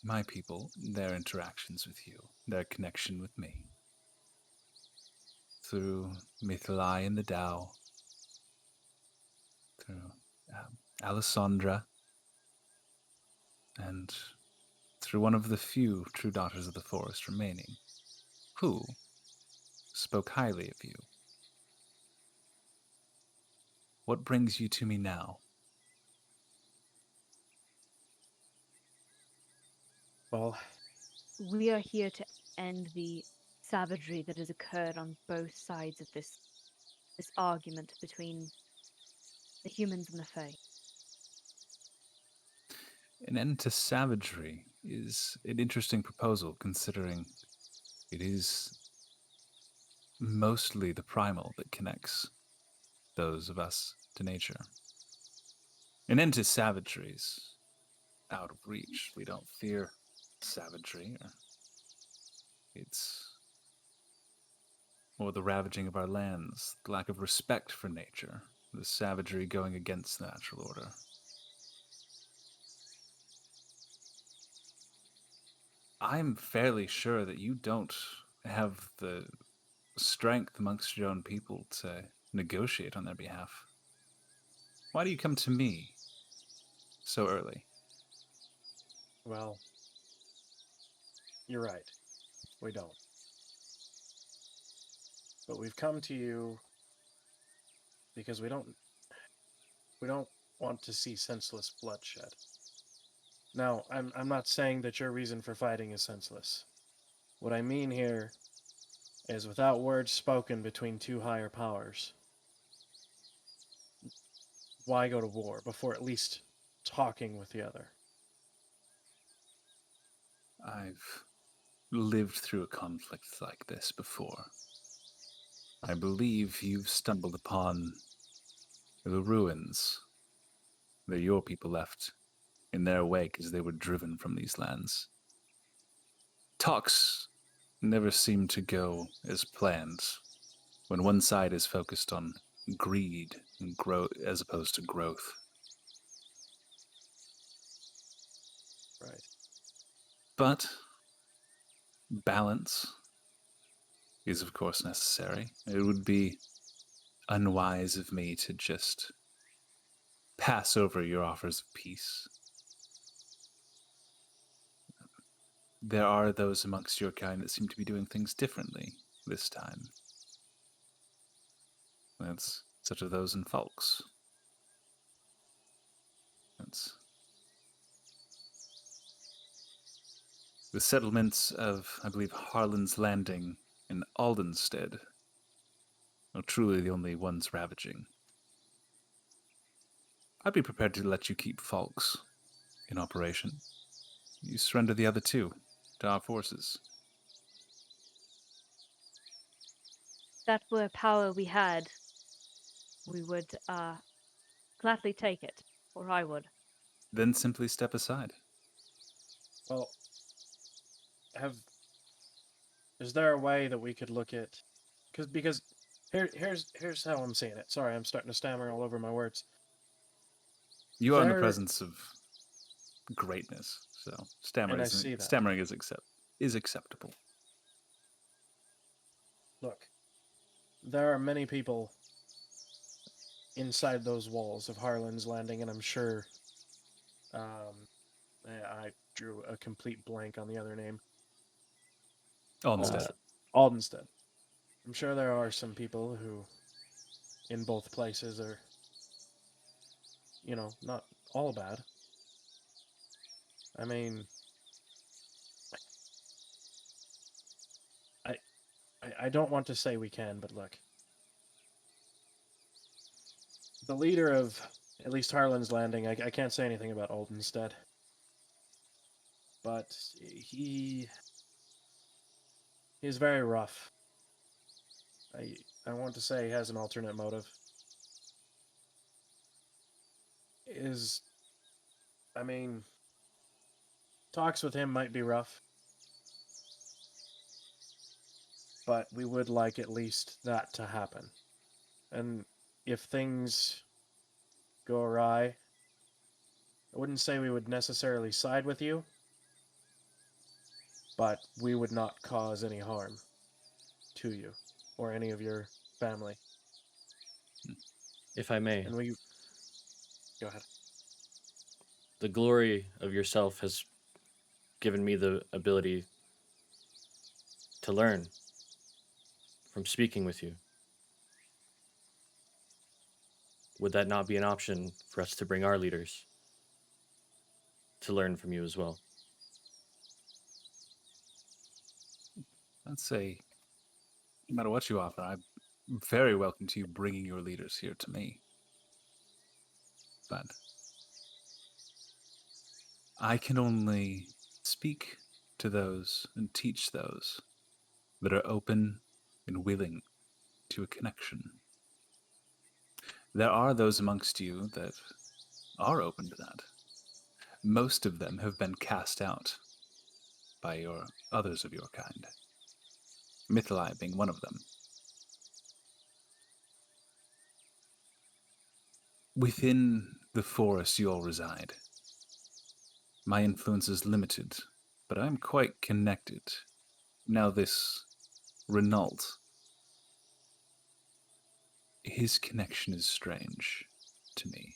my people, their interactions with you, their connection with me. Through Mithalai and the Tao, through Alessandra, and through one of the few true daughters of the forest remaining, who spoke highly of you. What brings you to me now? well. We are here to end the savagery that has occurred on both sides of this argument between the humans and the Fae. An end to savagery is an interesting proposal, considering it is mostly the primal that connects those of us to nature. An end to savagery's out of reach. We don't fear savagery, or the ravaging of our lands, the lack of respect for nature, the savagery going against the natural order. I'm fairly sure that you don't have the strength amongst your own people to negotiate on their behalf. Why do you come to me so early? Well, you're right. We don't. But we've come to you because we don't want to see senseless bloodshed. Now, I'm not saying that your reason for fighting is senseless. What I mean here is without words spoken between two higher powers, why go to war before at least talking with the other? I've lived through a conflict like this before. I believe you've stumbled upon the ruins that your people left in their wake as they were driven from these lands. Talks never seem to go as planned when one side is focused on greed and growth as opposed to growth. Right. But balance is, of course, necessary. It would be unwise of me to just pass over your offers of peace. There are those amongst your kind that seem to be doing things differently this time. That's such of those in Folks. That's the settlements of, I believe, Harlan's Landing and Aldenstead are truly the only ones ravaging. I'd be prepared to let you keep Folks in operation. You surrender the other two to our forces. If that were a power we had, we would gladly take it, or I would. Then simply step aside. Well, is there a way that we could look at, because here's how I'm seeing it. Sorry, I'm starting to stammer all over my words. You are in the There- presence of greatness, so And I see that. stammering is acceptable. Look, there are many people inside those walls of Harlan's Landing, and I'm sure I drew a complete blank on the other name. Aldenstead. Aldenstead. I'm sure there are some people who, in both places, are, not all bad. I mean, I don't want to say we can, but look. The leader of at least Harlan's Landing, I can't say anything about Aldenstead. But he's very rough. I want to say he has an alternate motive. Talks with him might be rough. But we would like at least that to happen. And if things go awry, I wouldn't say we would necessarily side with you, but we would not cause any harm to you or any of your family. If I may, And we... Go ahead. the glory of yourself has given me the ability to learn from speaking with you. Would that not be an option for us to bring our leaders to learn from you as well? I'd say, no matter what you offer, I'm very welcome to you bringing your leaders here to me. But I can only speak to those and teach those that are open and willing to a connection. There are those amongst you that are open to that. Most of them have been cast out by your others of your kind. Mithlai being one of them. Within the forest you all reside, my influence is limited, but I'm quite connected. Now this Renault, his connection is strange to me.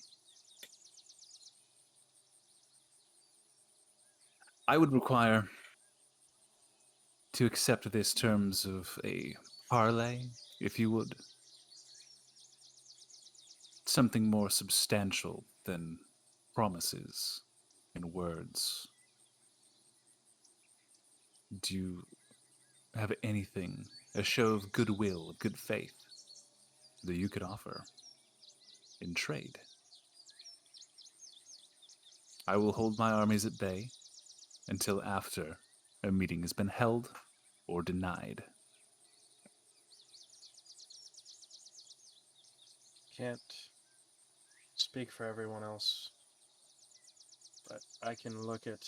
I would require to accept this terms of a parley, if you would. Something more substantial than promises and words. Do you have anything, a show of goodwill, of good faith, that you could offer in trade? I will hold my armies at bay until after a meeting has been held or denied. Can't speak for everyone else, but I can look at.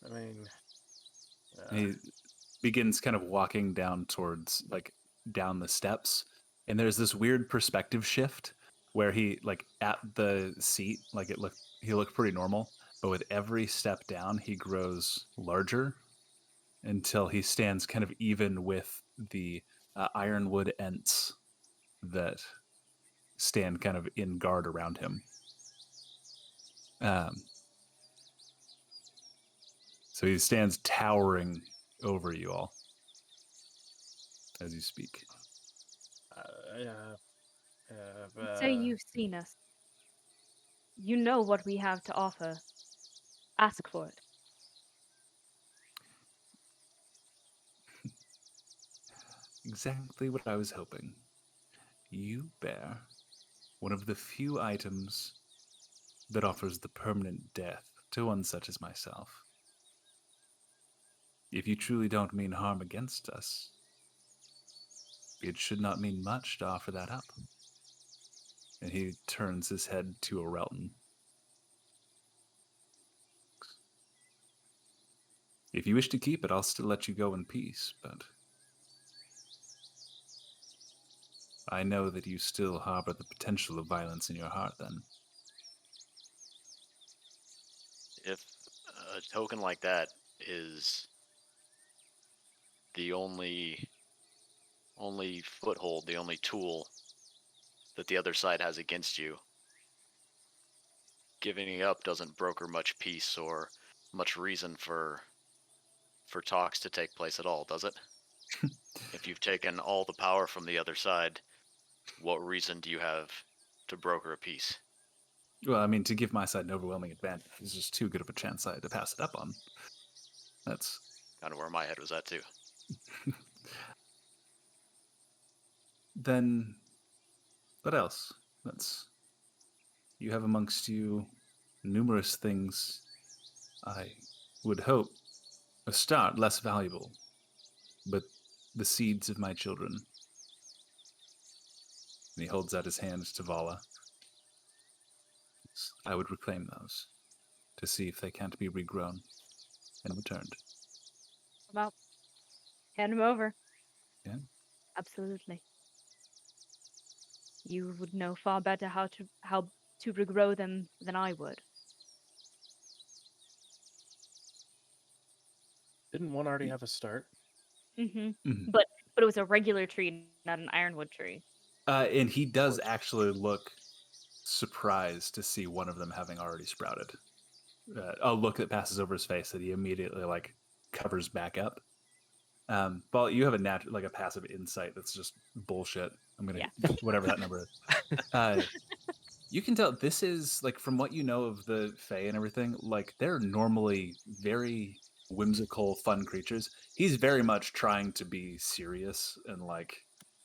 I mean, He begins kind of walking down towards, like, down the steps, and there's this weird perspective shift where he, like, at the seat, like, he looked pretty normal, but with every step down, he grows larger until he stands kind of even with the ironwood ents that stand kind of in guard around him. So he stands towering over you all as you speak. Say you've seen us. You know what we have to offer. Ask for it. Exactly what I was hoping. You bear one of the few items that offers the permanent death to one such as myself. If you truly don't mean harm against us, it should not mean much to offer that up. And he turns his head to Orelton. If you wish to keep it, I'll still let you go in peace, but I know that you still harbor the potential of violence in your heart then. If a token like that is the only foothold, the only tool that the other side has against you, giving it up doesn't broker much peace or much reason for talks to take place at all, does it? If you've taken all the power from the other side, what reason do you have to broker a peace? Well, I mean, to give my side an overwhelming advantage is just too good of a chance I had to pass it up on. That's Kind of where my head was at too. Then, what else? You have amongst you numerous things I would hope a start less valuable, but the seeds of my children. And he holds out his hands to Vala. I would reclaim those to see if they can't be regrown and returned. Well, hand him over. Yeah. Absolutely. You would know far better how to regrow them than I would. Didn't one already have a start? Mm-hmm. But it was a regular tree, not an ironwood tree. And he does actually look surprised to see one of them having already sprouted. A look that passes over his face that he immediately covers back up. But you have a passive insight that's just bullshit. I'm gonna whatever that number is. You can tell this is from what you know of the Fae and everything. They're normally very whimsical, fun creatures. He's very much trying to be serious and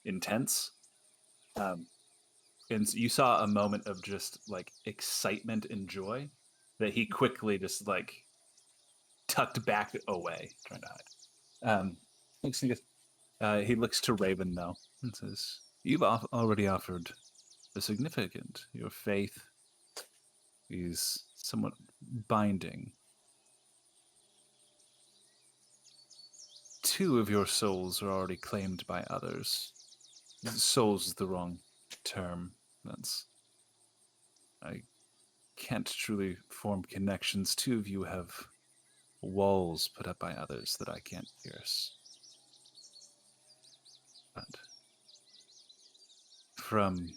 intense. And you saw a moment of just excitement and joy that he quickly just like tucked back away, trying to hide. He looks to Raven though and says, "You've already offered a significant. Your faith is somewhat binding. 2 of your souls are already claimed by others. Souls is the wrong term. I can't truly form connections. 2 of you have walls put up by others that I can't pierce. But from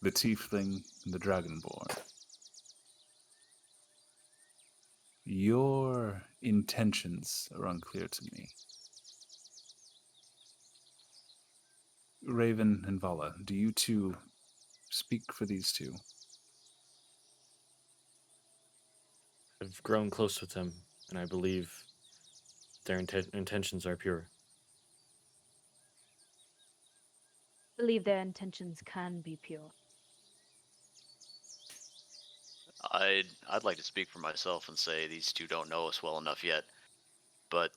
the Tiefling and the Dragonborn, your intentions are unclear to me. Raven and Vala, do you two speak for these 2? I've grown close with them, and I believe their intentions are pure. I believe their intentions can be pure. I'd like to speak for myself and say these 2 don't know us well enough yet, but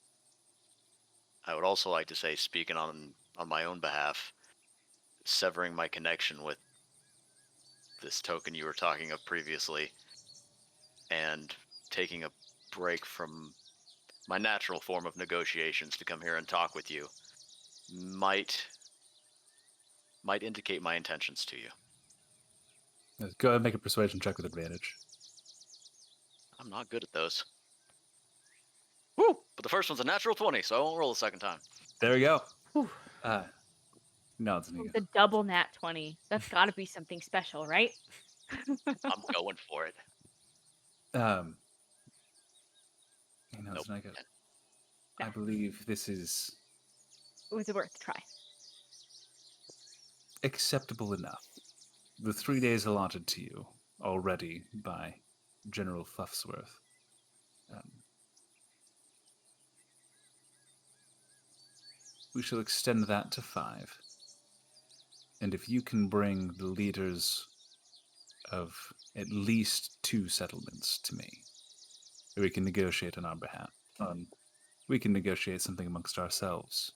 I would also like to say, speaking on my own behalf, severing my connection with this token you were talking of previously, and taking a break from my natural form of negotiations to come here and talk with you, might indicate my intentions to you. Go ahead and make a persuasion check with advantage. I'm not good at those. Woo! But the first one's a natural 20, so I won't roll a second time. There we go. Whew. No, it's Nika. The double nat 20. That's got to be something special, right? I'm going for it. It's Nika. No. I believe this is It was worth a try. acceptable enough. The 3 days allotted to you already by General Fluffsworth. We shall extend that to 5. And if you can bring the leaders of at least 2 settlements to me, we can negotiate on our behalf. We can negotiate something amongst ourselves.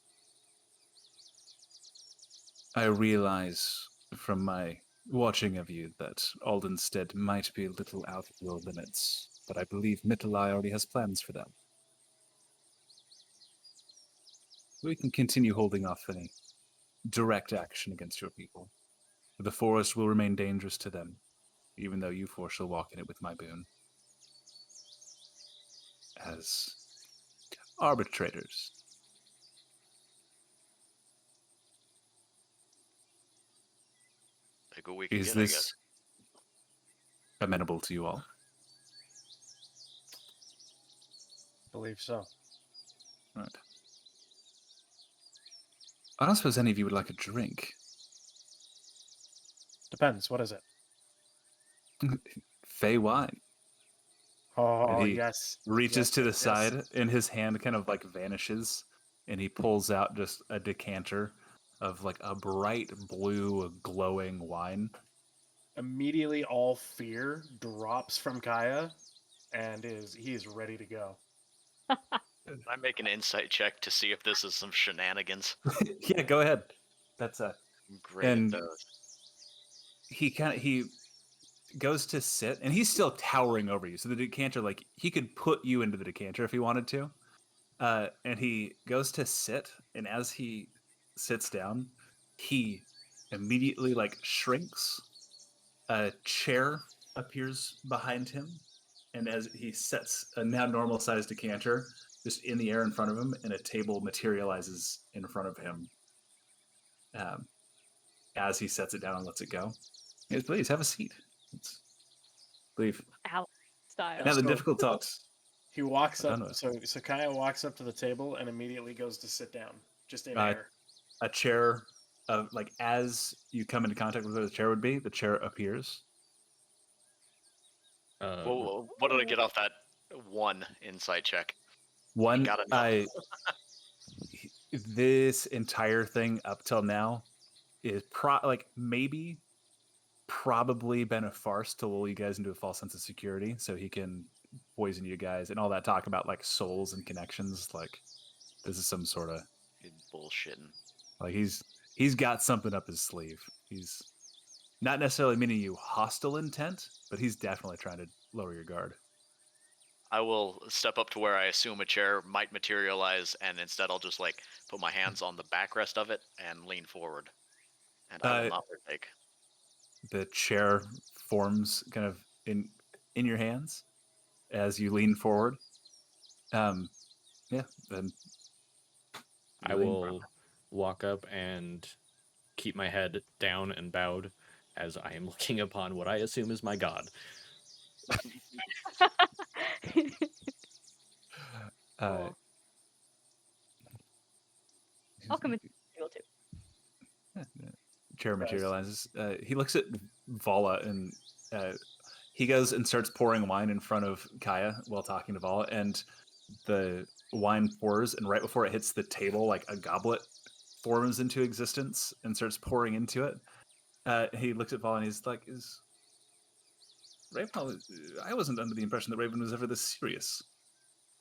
I realize from my watching of you that Aldenstead might be a little out of your limits, but I believe Mittelai already has plans for them. We can continue holding off any direct action against your people. The forest will remain dangerous to them, even though you 4 shall walk in it with my boon. As arbitrators. Take what we can Is get, I guess. this amenable to you all? Believe so. Right. I don't suppose any of you would like a drink. Depends. What is it? Fey wine. Oh, he yes. Reaches Yes, to the yes, yes. side, and his hand kind of like vanishes, and he pulls out just a decanter of like a bright blue glowing wine. Immediately, all fear drops from Kaya, and he is ready to go. I make an insight check to see if this is some shenanigans. Yeah, go ahead. That's I'm great And- at those. he goes to sit, and he's still towering over you. So the decanter, like, he could put you into the decanter if he wanted to. And he goes to sit, and as he sits down, he immediately like shrinks. A chair appears behind him, and as he sets a now normal-sized decanter just in the air in front of him, and a table materializes in front of him. As he sets it down and lets it go, he goes, "Please have a seat. Let's leave." Out style. Now the So- difficult talks. He walks I up. don't know. So Kaya walks up to the table and immediately goes to sit down, just in Uh, air. A chair, like as you come into contact with where the chair would be, the chair appears. Well, what did I get off that 1 insight check? One, Gotta know. this entire thing up till now is like maybe probably been a farce to lull you guys into a false sense of security, so he can poison you guys and all that talk about like souls and connections. Like this is some sort of Bullshitting. like he's got something up his sleeve. He's not necessarily meaning you hostile intent, but he's definitely trying to lower your guard. I will step up to where I assume a chair might materialize, and instead I'll just like put my hands on the backrest of it and lean forward. And I will not partake. The chair forms kind of in your hands as you lean forward. Yeah, then I will walk up and keep my head down and bowed as I am looking upon what I assume is my god. I'll come and table too. Chair Nice. materializes. He looks at Vala and he goes and starts pouring wine in front of Kaya while talking to Vala, and the wine pours, and right before it hits the table, like a goblet forms into existence and starts pouring into it. He looks at Vala and he's like, "Is Raven? I wasn't under the impression that Raven was ever this serious."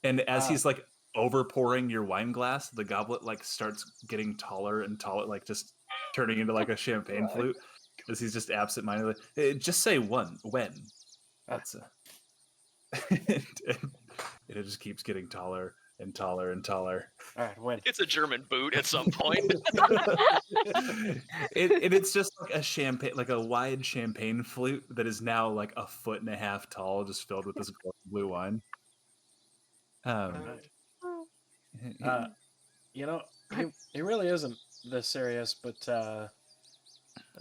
And as he's like over pouring your wine glass, the goblet like starts getting taller and taller, like just turning into like a champagne flute. As he's just absent-mindedly, just say when. That's and it just keeps getting taller and taller and taller. All right, when? It's a German boot at some point. It's just like a champagne, like a wide champagne flute that is now like 1.5 feet tall, just filled with this blue wine. Alright. You know, he really isn't this serious, but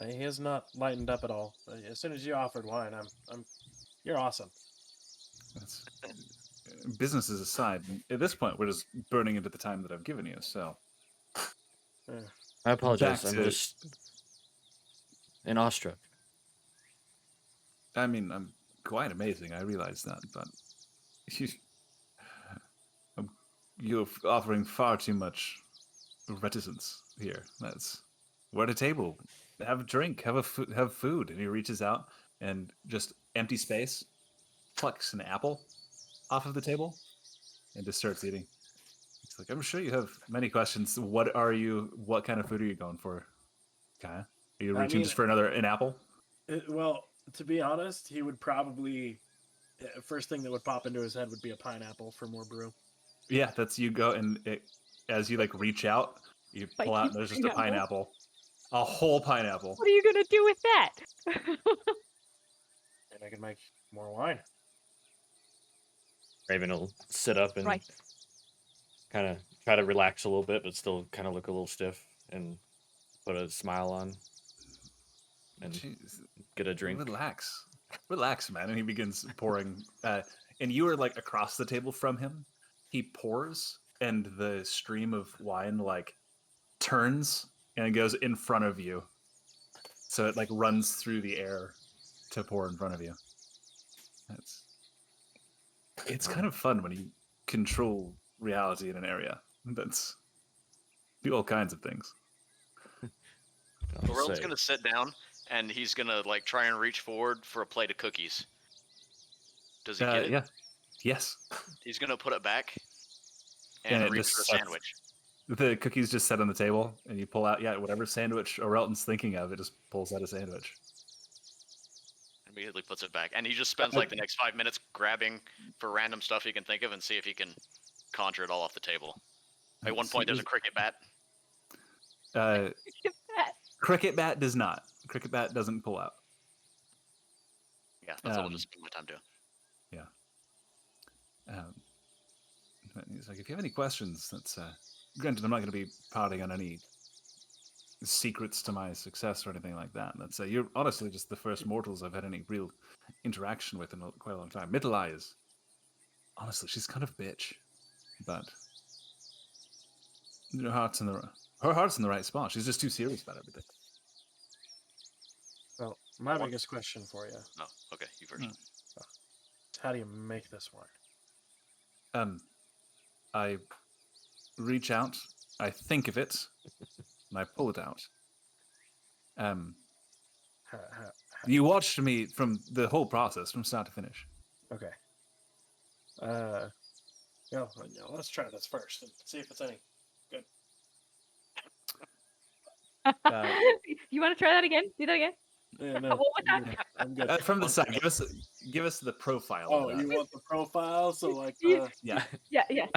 he has not lightened up at all. As soon as you offered wine, you're awesome. That's, businesses aside, at this point, we're just burning into the time that I've given you. So, I apologize. Back I'm to- just in awestruck. I mean, I'm quite amazing. I realize that, but you're offering far too much reticence here. We're at a table. Have a drink. Have food. And he reaches out and just empty space, plucks an apple off of the table, and just starts eating. He's like, "I'm sure you have many questions. What kind of food are you going for, Kaya? Are you reaching just for an apple?" Well, to be honest, he would probably first thing that would pop into his head would be a pineapple for more brew. Yeah, that's you go and as you like reach out, you pull out and there's just a pineapple. A whole pineapple. What are you gonna do with that? And I can make more wine. Raven will sit up and Right. kind of try to relax a little bit, but still kind of look a little stiff and put a smile on and Jeez, get a drink. Relax, man. And he begins pouring. And you are like across the table from him. He pours, and the stream of wine like turns and it goes in front of you. So it like runs through the air to pour in front of you. It's kind of fun when you control reality in an area. That's do all kinds of things. Laurel's gonna sit down and he's gonna like try and reach forward for a plate of cookies. Does he get it? Yeah. Yes. He's gonna put it back And and it reach just for a sucks. sandwich. The cookies just set on the table, and you pull out, whatever sandwich Orelton's thinking of, it just pulls out a sandwich. Immediately puts it back, and he just spends like the next 5 minutes grabbing for random stuff he can think of and see if he can conjure it all off the table. At one point, there's a cricket bat. Cricket bat does not. Cricket bat doesn't pull out. Yeah, that's what I'll just spend my time doing. He's like, if you have any questions, that's granted. I'm not going to be parting on any secrets to my success or anything like that. That's you're honestly just the first mortals I've had any real interaction with in quite a long time. Middle is honestly, she's kind of bitch, but her heart's in the right spot. She's just too serious about everything. Well, my biggest question for you. Oh, okay, you first. How do you make this wine? I reach out, I think of it, and I pull it out. How You watched me from the whole process, from start to finish. Okay. Let's try this first and see if it's any good. You want to try that again? Do that again? Yeah, no, What was I'm that? good. I'm good. From the side, give us the profile. Oh, of that. you want the profile? So like, You- Yeah. Yeah, yes.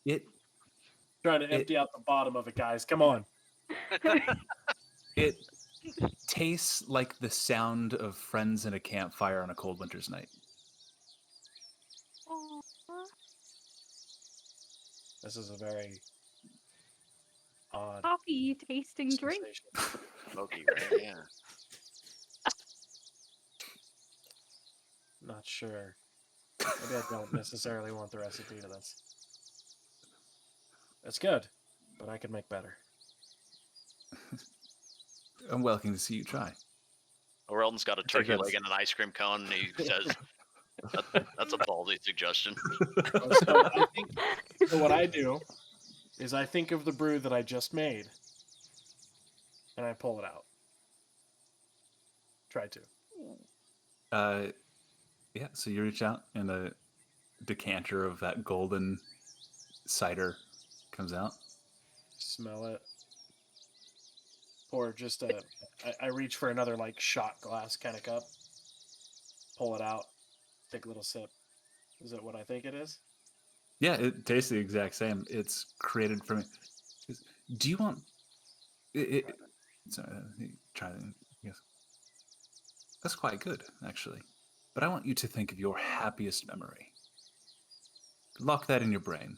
It trying to empty out the bottom of it, guys. Come on. it tastes like the sound of friends in a campfire on a cold winter's night. Aw. This is a very odd Coffee tasting drink. sensation. Smoky, right? Yeah. Not sure. Maybe I don't necessarily want the recipe to this. It's good, but I could make better. I'm welcome to see you try. Orelden's got a It's like turkey that's- leg and an ice cream cone, and he says, that's a ballsy suggestion. So what I do is I think of the brew that I just made, and I pull it out. Try to. Yeah, so you reach out and a decanter of that golden cider comes out. Smell it. Or just I reach for another like shot glass kind of cup. Pull it out. Take a little sip. Is it what I think it is? Yeah, it tastes the exact same. It's created from. Do you want? Sorry, try. Yes, that's quite good actually. But I want you to think of your happiest memory. Lock that in your brain.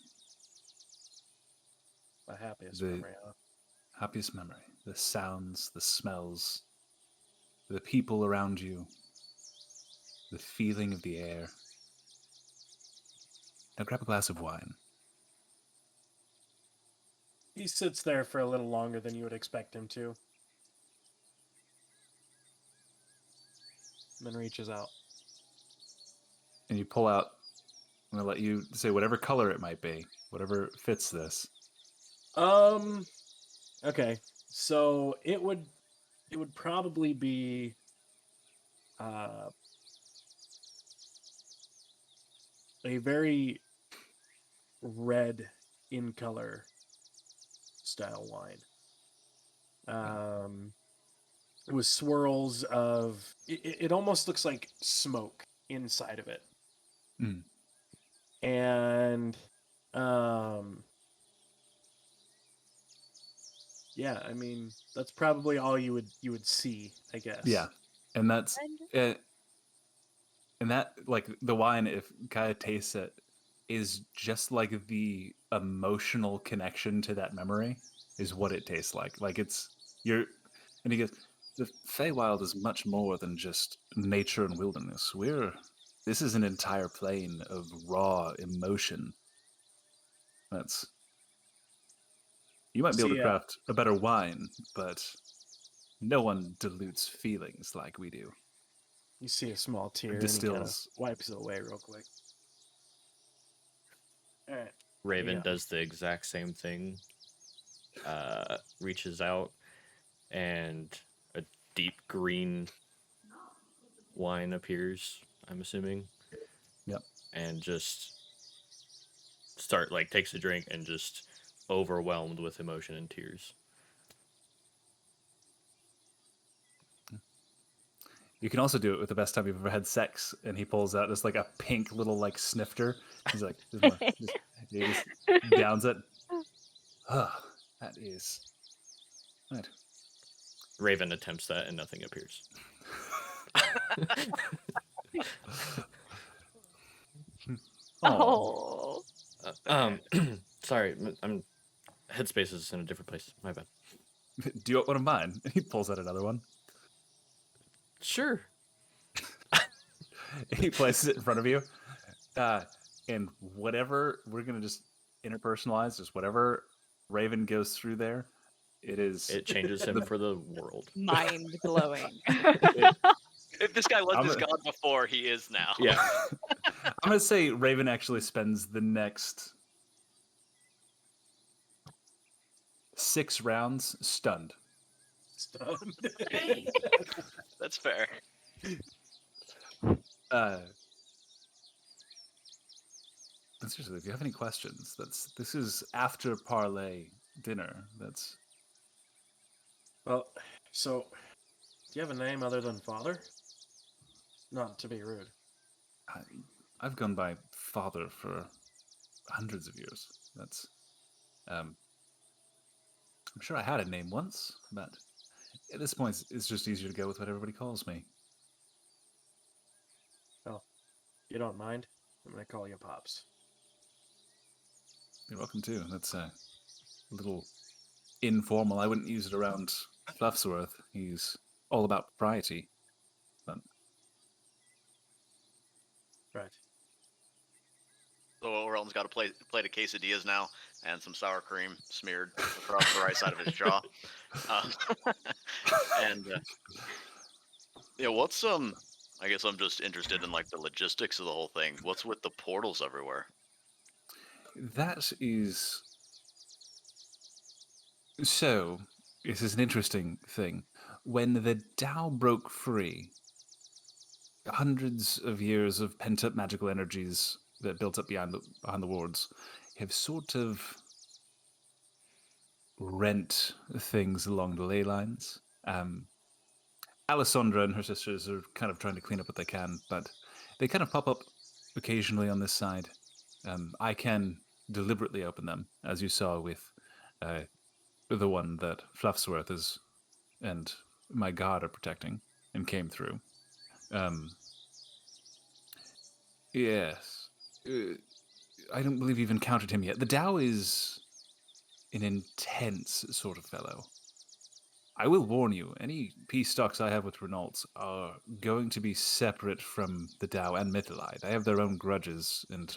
My happiest The- memory. Huh? Happiest memory. The sounds, the smells, the people around you, the feeling of the air. Now grab a glass of wine. He sits there for a little longer than you would expect him to. And then reaches out. And you pull out, I'm going to let you say whatever color it might be, whatever fits this. Okay. So it would probably be a very red in color style wine. With swirls of it almost looks like smoke inside of it. Mm. And yeah, I mean that's probably all you would see, I guess. Yeah. And that's it. And that, like, the wine, if Kaya tastes it, is just like the emotional connection to that memory is what it tastes like. Like, and he goes, the Feywild is much more than just nature and wilderness. This is an entire plane of raw emotion. You might be able to See, craft a better wine, but no one dilutes feelings like we do. You see a small tear and he kind of Distills. wipes it away real quick. All right. Raven Yeah. does the exact same thing. Reaches out, and a deep green wine appears, I'm assuming. Yep. And just takes a drink and just overwhelmed with emotion and tears. You can also do it with the best time you've ever had sex, and he pulls out just like a pink little like snifter. He's like, "There's more." He just downs it. Oh, that is right. Raven attempts that and nothing appears. Oh. Sorry, I'm headspace is in a different place. My bad. Do you want one of mine? He pulls out another one. Sure. He places it in front of you, and whatever we're gonna just interpersonalize, just whatever Raven goes through there, It changes him for the world. Mind blowing. If this guy was I'm his a- god before, he is now. Yeah. I'm gonna say Raven actually spends the next 6 rounds stunned. Stone. That's fair. Seriously, if you have any questions, this is after parlay dinner. That's Well, so, do you have a name other than Father? Not to be rude. I've gone by father for hundreds of years. That's I'm sure I had a name once, but at this point, it's just easier to go with what everybody calls me. Well, you don't mind? I'm gonna call you Pops. You're welcome to. That's a little informal. I wouldn't use it around Fluffsworth. He's all about propriety. But Right. So Orel's got a plate of quesadillas now, and some sour cream smeared across the right side of his jaw. And yeah, what's I guess I'm just interested in like the logistics of the whole thing. What's with the portals everywhere? that is so. This is an interesting thing. When the Tao broke free, hundreds of years of pent-up magical energies that built up behind the wards have sort of rent things along the ley lines. Alessandra and her sisters are kind of trying to clean up what they can, but they kind of pop up occasionally on this side. I can deliberately open them, as you saw with the one that Fluffsworth is and my god are protecting and came through. Yes. I don't believe you've encountered him yet. The Tao is an intense sort of fellow. I will warn you, any peace talks I have with Renault are going to be separate from the Tao and Mythalai. They have their own grudges and,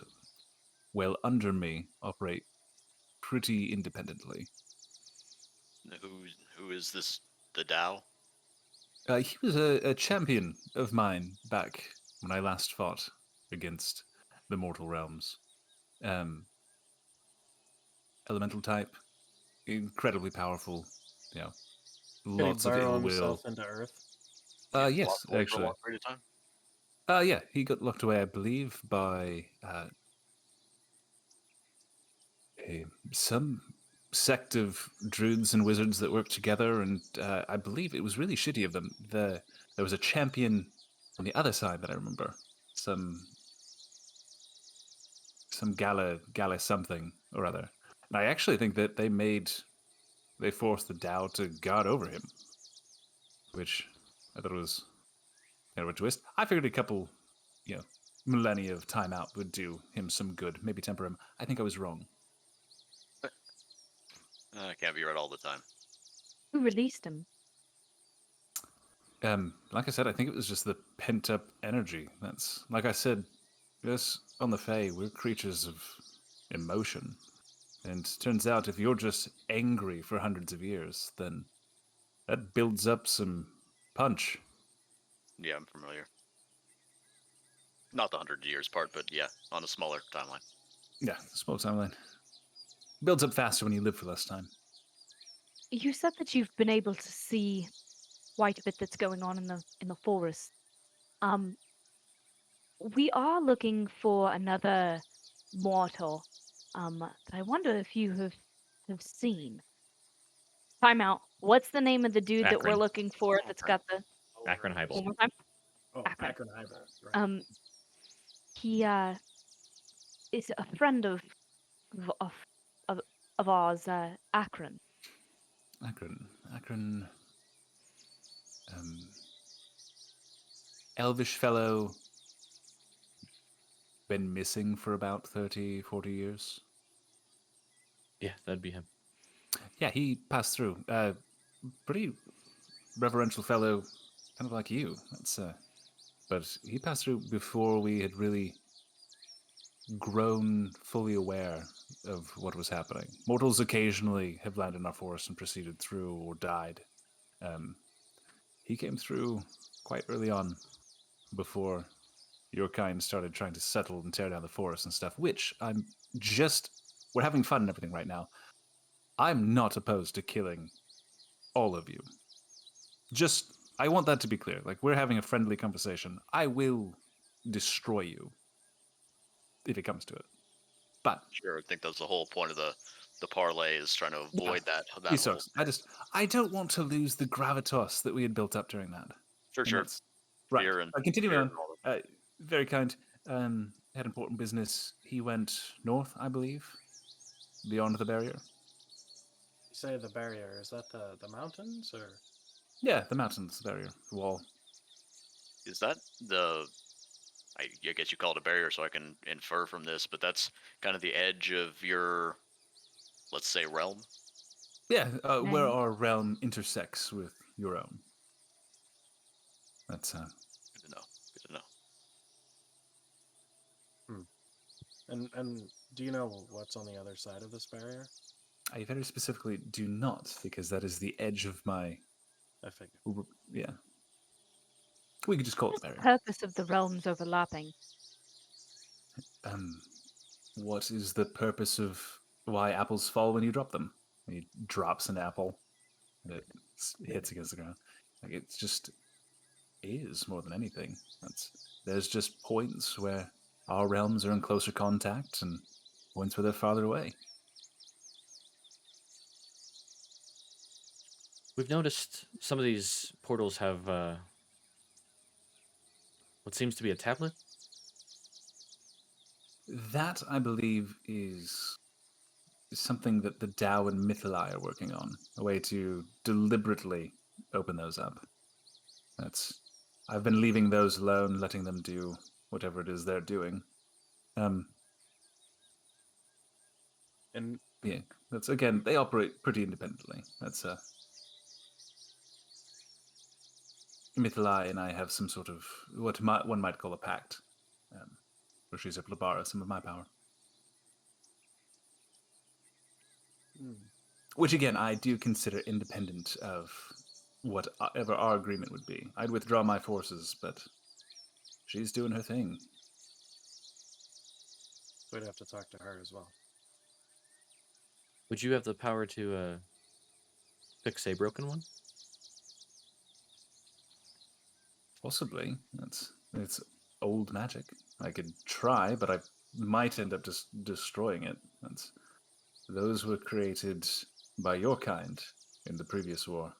well, under me, operate pretty independently. Who is this? The Tao? He was a champion of mine back when I last fought against the mortal realms. Elemental type, incredibly powerful, you know, Did he lots of burrow ill will. himself into Earth? Yes, Locked away for a actually. long period of time? Yeah, he got locked away, I believe, by some sect of druids and wizards that worked together, and I believe it was really shitty of them. There was a champion on the other side that I remember, some gala something or other, and I actually think that they forced the Tao to guard over him, which I thought was kind of a twist. I figured a couple, millennia of time out would do him some good, maybe temper him. I think I was wrong. Can't be right all the time. Who released him? Like I said, I think it was just the pent up energy. That's like I said, us on the Fae, we're creatures of emotion. And turns out if you're just angry for hundreds of years, then that builds up some punch. Yeah, I'm familiar. Not the 100 years part, but yeah, on a smaller timeline. Yeah, small timeline. Builds up faster when you live for less time. You said that you've been able to see quite a bit that's going on in the forest. We are looking for another mortal. That I wonder if you have seen. Time out. What's the name of the dude that we're Akron. looking for that's got the Akron one Highball. more time? Oh, Akron. Akron Highball. Right. He is a friend of ours, Akron. Akron. Elvish fellow. Been missing for about 30, 40 years. Yeah, that'd be him. Yeah, he passed through. Pretty reverential fellow, kind of like you. But he passed through before we had really grown fully aware of what was happening. Mortals occasionally have landed in our forest and proceeded through or died. He came through quite early on, before your kind started trying to settle and tear down the forest and stuff, which we're having fun and everything right now. I'm not opposed to killing all of you. Just, I want that to be clear. Like, we're having a friendly conversation. I will destroy you if it comes to it. But Sure, I think that's the whole point of the parlay is trying to avoid that he whole. sucks. I don't want to lose the gravitas that we had built up during that. For And sure. that's right. Fear and Continuing fear on. and all that. Very kind. Had important business. He went north, I believe, beyond the barrier. You say the barrier, is that the mountains or? Yeah, the mountains, the barrier, the wall. Is that the? I guess you call it a barrier, so I can infer from this, but that's kind of the edge of your, let's say, realm. Yeah, where Right. our realm intersects with your own. That's Good to know. Good to know. And do you know what's on the other side of this barrier? I very specifically do not, because that is the edge of my. I figured. Yeah. We could just call it the What's the barrier. purpose of the realms overlapping? What is the purpose of why apples fall when you drop them? He drops an apple, and it hits against the ground. Like, it's just is more than anything. There's just points where our realms are in closer contact, and points where they're farther away. We've noticed some of these portals have what seems to be a tablet. That, I believe, is something that the Tao and Mythali are working on. A way to deliberately open those up. I've been leaving those alone, letting them do whatever it is they're doing. And Yeah, that's, again, they operate pretty independently. That's Mythali and I have some sort of what one might call a pact, where she's able to borrow some of my power. Which, again, I do consider independent of whatever our agreement would be. I'd withdraw my forces, but she's doing her thing. we'd have to talk to her as well. Would you have the power to fix a broken one? Possibly. It's old magic. I could try, but I might end up just destroying it. Those were created by your kind in the previous war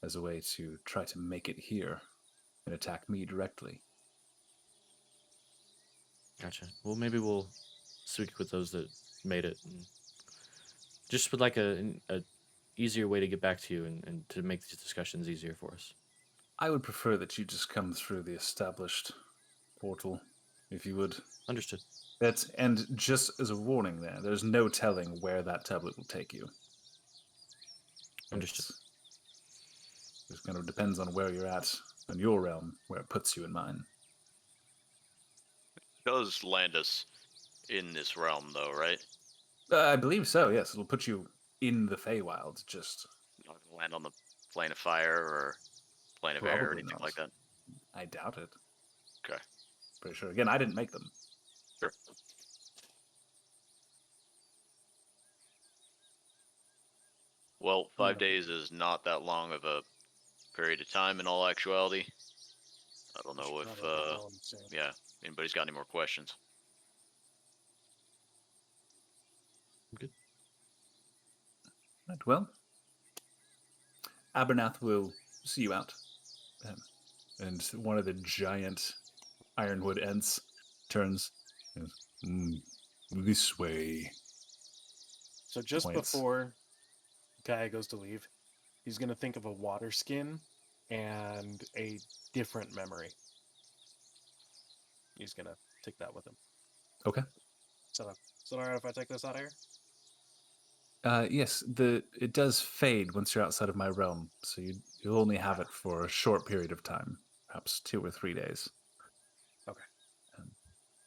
as a way to try to make it here and attack me directly. Gotcha. Well, maybe we'll speak with those that made it, and just would like a easier way to get back to you and to make these discussions easier for us. I would prefer that you just come through the established portal, if you would. Understood. And just as a warning there's no telling where that tablet will take you. Understood. It kind of depends on where you're at in your realm, where it puts you in mine. Does land us in this realm, though, right? I believe so, yes. It'll put you in the Feywild, just Not gonna land on the plane of fire or plane of air or Probably anything not. like that. I doubt it. Okay. Pretty sure. Again, I didn't make them. Sure. Well, 5 days is not that long of a period of time in all actuality. I don't know Should if, probably go and see. yeah, anybody's got any more questions. Right, well, Abernath will see you out. And one of the giant ironwood ents turns and goes, this way. So just Points. before Gaia goes to leave, he's going to think of a water skin and a different memory. He's going to take that with him. Okay. So, is it alright if I take this out of here? Yes, it does fade once you're outside of my realm, so you'll only have it for a short period of time, perhaps 2 or 3 days. Okay.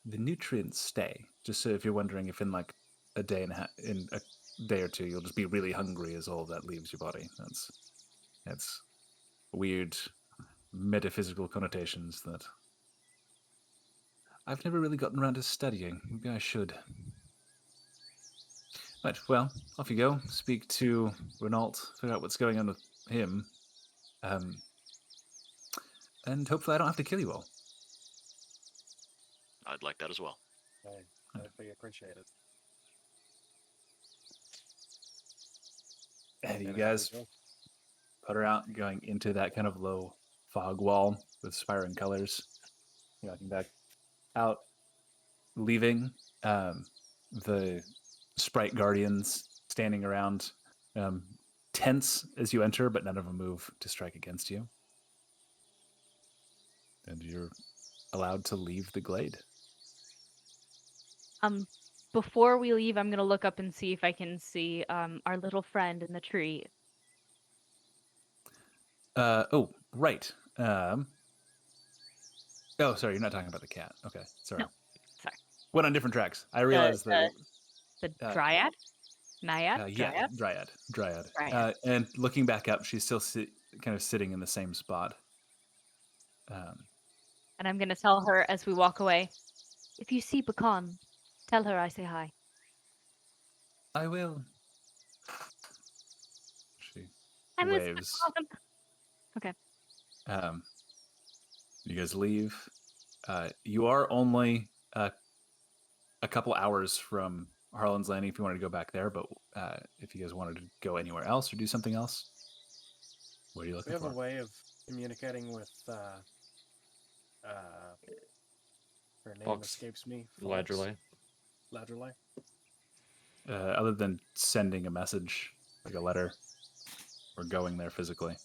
The nutrients stay, just so if you're wondering if in like a day in a day or two you'll just be really hungry as all of that leaves your body. That's weird metaphysical connotations that I've never really gotten around to studying. Maybe I should. Right, well, off you go. Speak to Renault, figure out what's going on with him. And hopefully I don't have to kill you all. I'd like that as well. We appreciate it. And you And how we guys go? put her out, going into that kind of low fog wall with spiring colors. You're walking back out, leaving the sprite guardians standing around, tense as you enter, but none of them move to strike against you. And you're allowed to leave the glade. Before we leave, I'm gonna look up and see if I can see our little friend in the tree. Oh, right. Oh, sorry, you're not talking about the cat. Okay, sorry. No, sorry. Went on different tracks. I realized that. The dryad, Naiad, Yeah, dryad. dryad. Dryad. And looking back up, she's still kind of sitting in the same spot. And I'm gonna tell her as we walk away, if you see Pecan, tell her I say hi. I will. She I miss waves. Pecan. Okay. You guys leave. You are only a couple hours from Harlan's Landing if you wanted to go back there, but if you guys wanted to go anywhere else or do something else, what are you We looking have for? a way of communicating with her name Fox. escapes me. Ladrelei. Ladrelei. Other than sending a message, like a letter, or going there physically.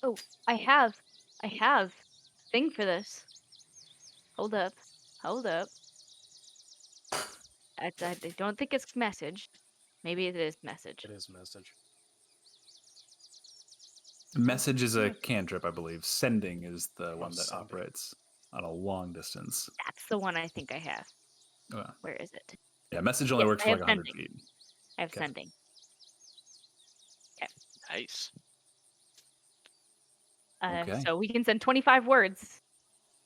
Oh, I have thing for this. Hold up. I don't think it's message. Maybe it is message. It is message. Message is a cantrip, I believe. Sending is the one that sending. operates on a long distance. That's the one I think I have. Well, Where is it? yeah, message only Yes, works I for have like 100 sending. feet. I have Okay. sending. Nice. Okay. So we can send 25 words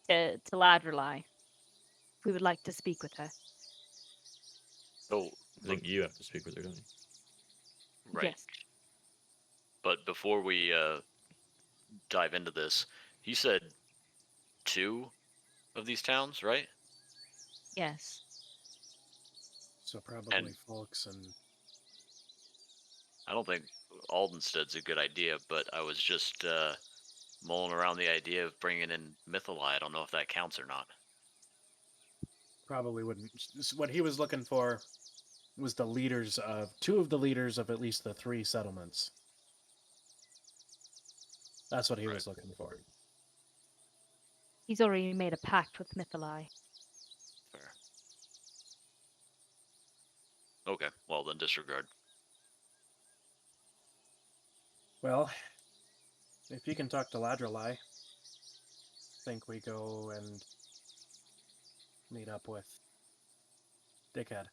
to Ladrelei. We would like to speak with her. Oh, I think you have to speak with her, don't you? right. Yes. But before we dive into this, you said 2 of these towns, right? Yes. So probably Folks and I don't think Aldenstead's a good idea, but I was just mulling around the idea of bringing in Mythalai. I don't know if that counts or not. probably wouldn't. What he was looking for was the leaders of 2 of the leaders of at least the 3 settlements. That's what he was looking for. He's already made a pact with Mythalai. Fair. Okay, well then disregard. Well, if you can talk to Ladrelei, I think we go and meet up with Dickhead.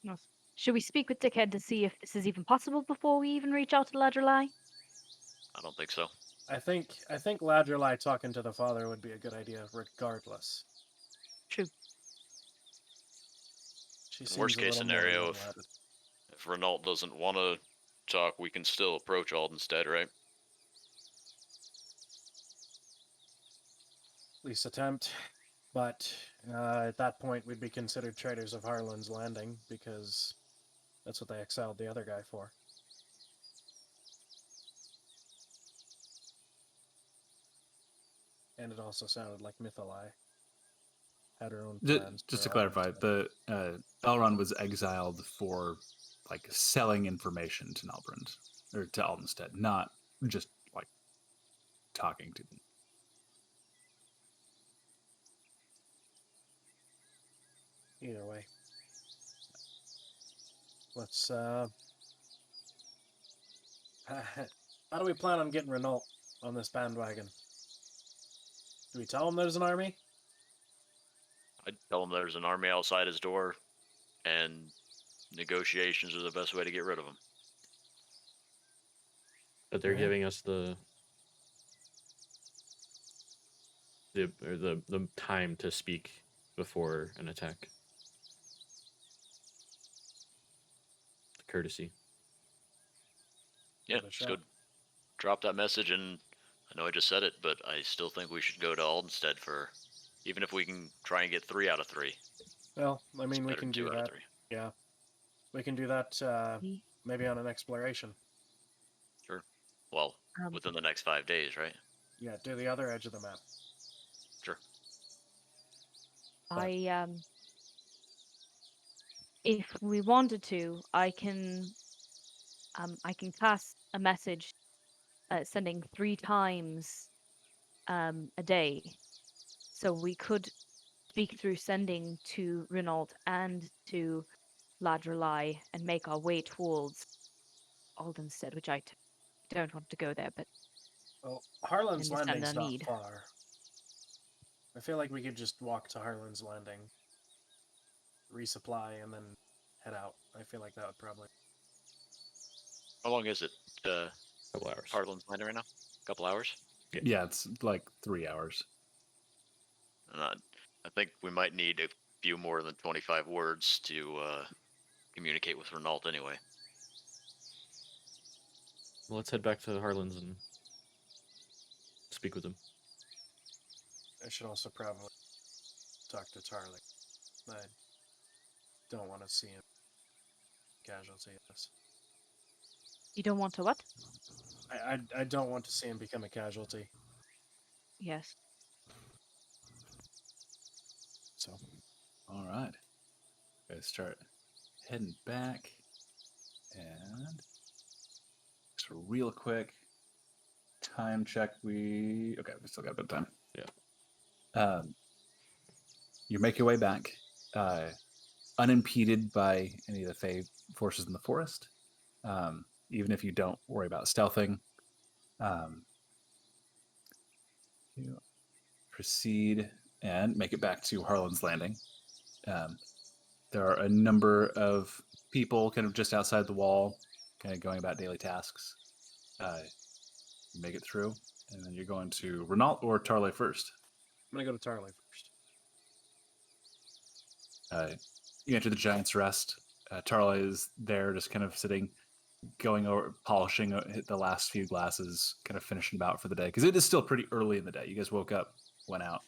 Yes. Should we speak with Dickhead to see if this is even possible before we even reach out to Ladrelei? I don't think so. I think Ladrelei talking to the father would be a good idea, regardless. True. She seems Worst a case little more scenario, level-headed. if Renault doesn't want to talk, we can still approach Aldenstead, right? At least attempt. But at that point, we'd be considered traitors of Harlan's Landing, because that's what they exiled the other guy for. And it also sounded like Mythalai had her own plans. Just to for clarify, Aldenstead. the Elrond was exiled for like selling information to Nalbrand or to Aldenstead, not just like talking to them. Either way. Let's, how do we plan on getting Renault on this bandwagon? Do we tell him there's an army? I'd tell him there's an army outside his door, and negotiations are the best way to get rid of him. But they're Yeah. giving us the time to speak before an attack. The courtessy. Yeah, Give it a it's shot. good. drop that message, and I know I just said it, but I still think we should go to Aldenstead for, even if we can try and get 3 out of 3. Well, I It's mean, we better can than 2 do out of that. 3. Yeah, we can do that. Ye- Maybe on an exploration. Sure. Well, Um, within the next 5 days, right? Yeah, do the other edge of the map. Sure. If we wanted to, I can cast a message, sending 3 times a day. So we could speak through sending to Renault and to Ladrelai and make our way towards Aldenstead, which don't want to go there, but Well, Harlan's understand Landing's their not need. far. I feel like we could just walk to Harlan's Landing, resupply, and then head out. I feel like that would probably. How long is it? Couple hours. Harlan's Landing right now? A couple hours? Yeah, it's like 3 hours. I think we might need a few more than 25 words to communicate with Renault anyway. Well, let's head back to Harlan's and speak with him. I should also probably talk to Tarly. I don't want to see him casualty of this. You don't want to what? I don't want to see him become a casualty. Yes. So All right. Guys, start heading back. And just a real quick time check. We still got a bit of time. Yeah. You make your way back, unimpeded by any of the Fey forces in the forest. Even if you don't worry about stealthing, you proceed and make it back to Harlan's Landing. There are a number of people kind of just outside the wall, kind of going about daily tasks. You make it through, and then you're going to Renault or Tarley first. I'm gonna go to Tarly first. You enter the Giant's Rest. Tarley is there, just kind of sitting, going over, polishing the last few glasses, kind of finishing about for the day, because it is still pretty early in the day. You guys woke up, went out.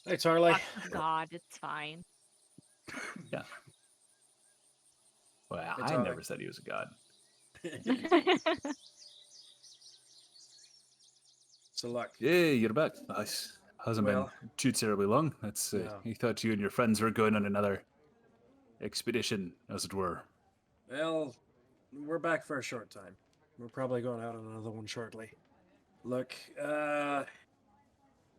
Hey, Tarly. Oh, God, it's fine. Yeah. Well, Hey, I Tarly. never said he was a god. So luck. Yeah, you're back. Nice. Hasn't Well, been too terribly long. That's no. he thought you and your friends were going on another expedition, as it were. Well, we're back for a short time. We're probably going out on another one shortly. Look,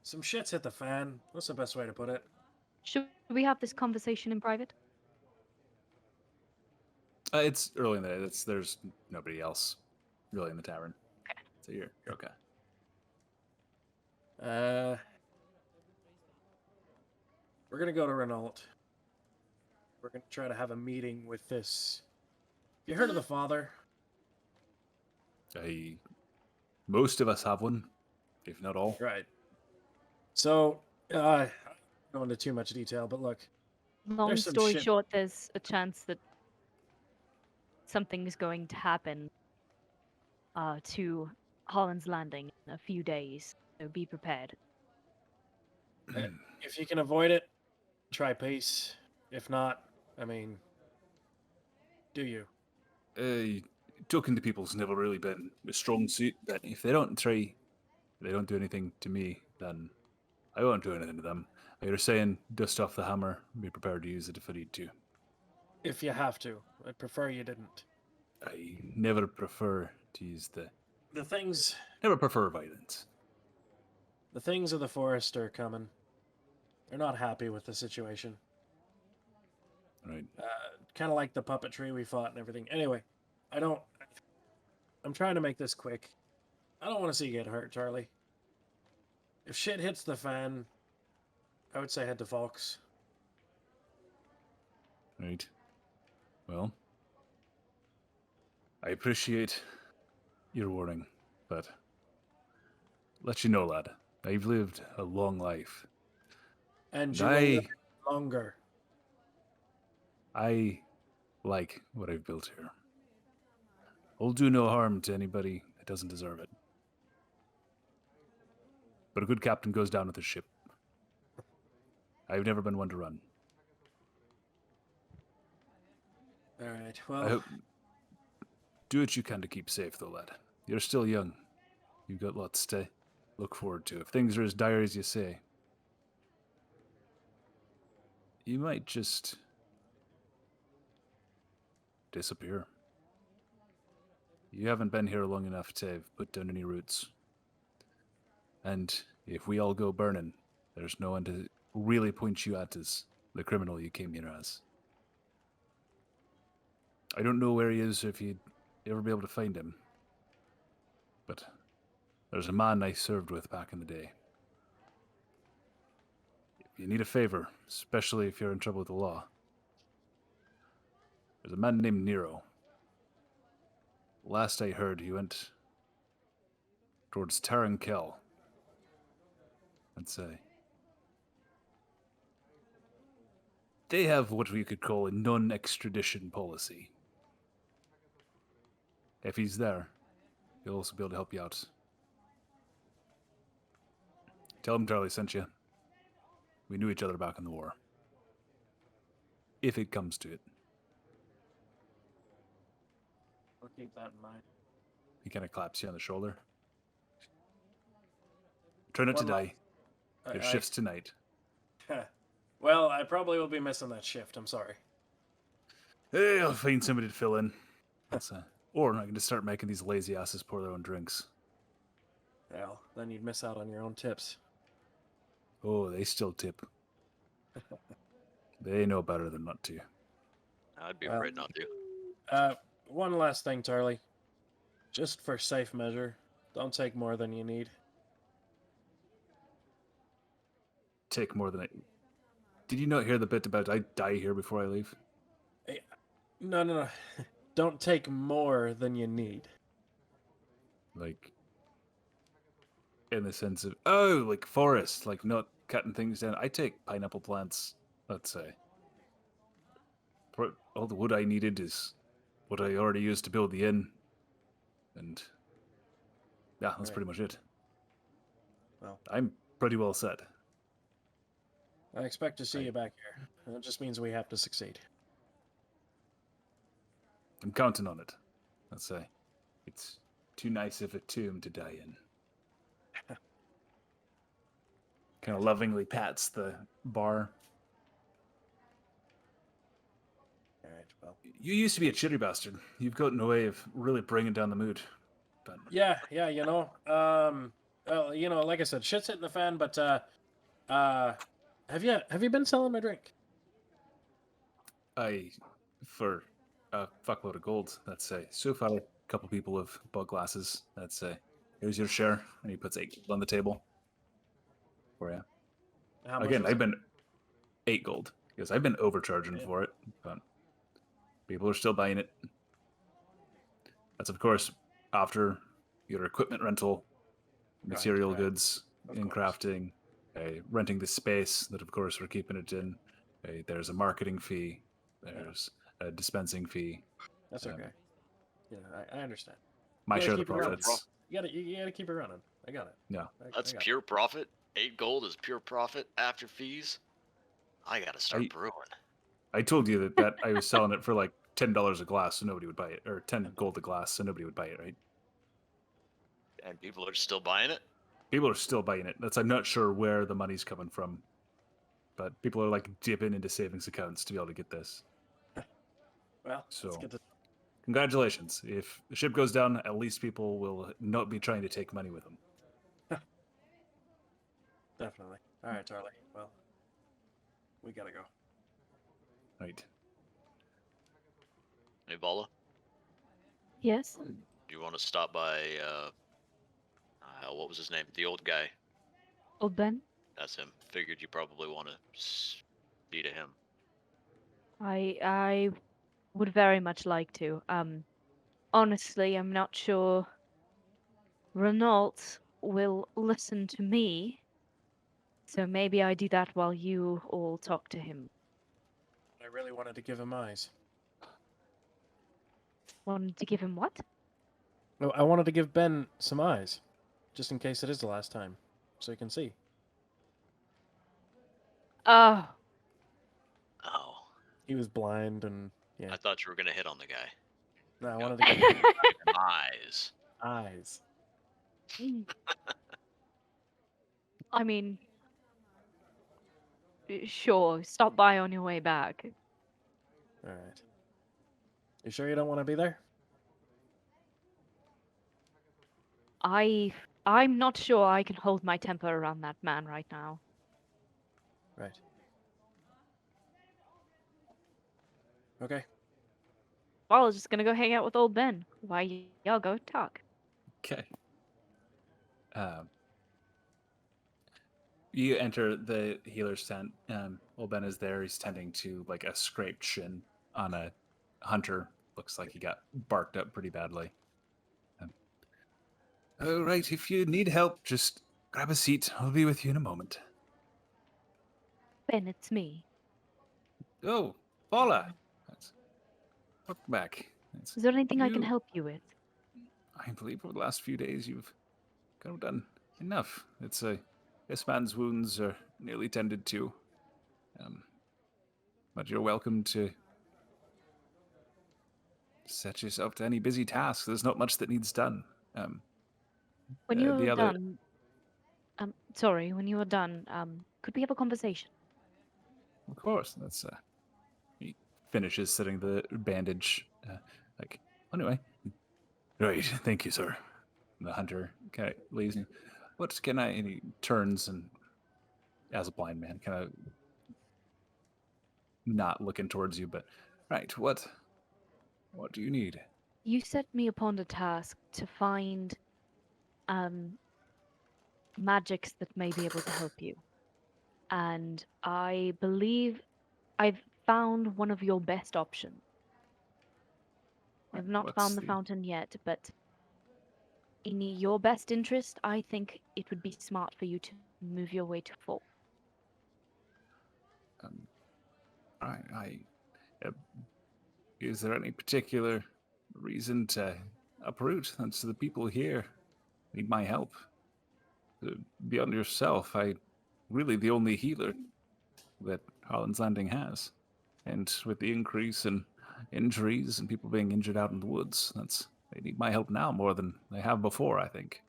some shit's hit the fan. What's the best way to put it? Should we have this conversation in private? It's early in the day. There's nobody else really in the tavern. Okay. So you're okay. We're gonna go to Renault. We're gonna try to have a meeting with this. You heard of the father? Most of us have one, if not all. Right. So, I don't go into too much detail, but look, Long There's some story shit- short, there's a chance that something is going to happen to Holland's Landing in a few days. So be prepared. if you can avoid it, try peace. If not, I mean, do you? Talking to people's never really been a strong suit, but if they don't do anything to me, then I won't do anything to them. You're saying dust off the hammer, be prepared to use it if I need to. If you have to. I'd prefer you didn't. I never prefer to use The things never prefer violence. of the forest are coming. They're not happy with the situation. Right. Kind of like the puppetry we fought and everything. Anyway, I'm trying to make this quick. I don't want to see you get hurt, Charlie. If shit hits the fan, I would say head to Fox. Right. Well, I appreciate your warning, but let you know, lad, I've lived a long life. And you I will live longer. I like what I've built here. I'll do no harm to anybody that doesn't deserve it. But a good captain goes down with his ship. I've never been one to run. All right. I Well, hope... Do what you can to keep safe, though, lad. You're still young. You've got lots to look forward to. If things are as dire as you say, you might just disappear. You haven't been here long enough to put down any roots. And if we all go burning, there's no one to really point you at as the criminal you came here as. I don't know where he is, or if you'd ever be able to find him. But there's a man I served with back in the day. If you need a favor, especially if you're in trouble with the law, there's a man named Nero. Last I heard, he went towards Tarankel. I'd say. They have what we could call a non-extradition policy. If he's there, he'll also be able to help you out. Tell him Charlie sent you. We knew each other back in the war. If it comes to it. I'll keep that in mind. He kind of claps you on the shoulder. Try not to One last- die. Your shift's tonight. Well, I probably will be missing that shift. I'm sorry. Hey, I'll find somebody to fill in. Or I can just start making these lazy asses pour their own drinks. Well, then you'd miss out on your own tips. Oh, they still tip. They know better than not to. I'd be afraid not to. One last thing, Tarly. Just for safe measure, don't take more than you need. Take more than I... Did you not hear the bit about I die here before I leave? No. Don't take more than you need. Like, in the sense of, oh, like forest, like not cutting things down. I take pineapple plants, let's say. All the wood I needed is what I already used to build the inn. And yeah, that's Right. pretty much it. Well, I'm pretty well set. I expect to see Right. you back here. That just means we have to succeed. I'm counting on it. Let's say. It's too nice of a tomb to die in. Kind of lovingly pats the bar. All right, well. You used to be a chitty bastard. You've gotten a way of really bringing down the mood. But Yeah, well, like I said, shit's hitting the fan, but have you been selling my drink? for a fuckload of gold, let's say. So far, a couple people have bought glasses. Let's say, here's your share, and he puts 8 gold on the table for you. How much Again, was I've it? been 8 gold because I've been overcharging Yeah. for it, but people are still buying it. That's of course after your equipment rental, material right. goods Of in course. crafting, renting the space that of course we're keeping it in. There's a marketing fee. There's a dispensing fee. That's Um, okay. Yeah, I understand. My Yeah, share of the keep it running, profits. You gotta keep it running. I got it. Yeah. That's I got it. pure profit. 8 gold is pure profit after fees. I gotta start I- brewing. I told you that I was selling it for like $10 a glass, so nobody would buy it, or 10 gold a glass, so nobody would buy it, right? And people are still buying it. People are still buying it. I'm not sure where the money's coming from, but people are like dipping into savings accounts to be able to get this. Well, So- let's get to Congratulations. If the ship goes down, at least people will not be trying to take money with them. definitely. All right, Charlie. Well, we gotta go. Right. Hey, Bala, Yes. do you want to stop by? What was his name? The old guy. Old Ben? That's him. Figured you probably want to see to him. I would very much like to. Honestly, I'm not sure Renault will listen to me. So maybe I do that while you all talk to him. I really wanted to give him eyes. Wanted to give him what? No, I wanted to give Ben some eyes, just in case it is the last time, so he can see. Oh, Oh, He was blind, and yeah. I thought you were gonna hit on the guy. No, I No. wanted to give him Some eyes. eyes. I mean, sure. Stop by on your way back. All right. You sure you don't want to be there? I'm not sure I can hold my temper around that man right now. Right. Okay. Well, I was just gonna go hang out with old Ben. Why y'all go talk? Okay. Um, you enter the healer's tent. Old Ben is there. He's tending to like a scraped shin on a hunter. Looks like he got barked up pretty badly. All right, if you need help, just grab a seat. I'll be with you in a moment. Ben, it's me. Oh, Paula. Welcome back. Is there anything I can You- help you with? I believe over the last few days you've kind of done enough. This man's wounds are nearly tended to. But you're welcome to set yourself to any busy task. There's not much that needs done. When you The are other, done, sorry, when you are done, could we have a conversation? of course, that's he finishes setting the bandage. Anyway, right. Thank you, sir. The hunter kind of leaves. What can I? And he turns and, as a blind man, kind of not looking towards you, but right. What do you need? You set me upon a task to find magics that may be able to help you. And I believe I've found one of your best options. I've not What's found the the? fountain yet, but in your best interest, I think it would be smart for you to move your way to full. Um, uh, is there any particular reason to uproot? That's the people here need my help. Beyond yourself, I really the only healer that Holland's Landing has. And with the increase in injuries and people being injured out in the woods, they need my help now more than they have before, I think.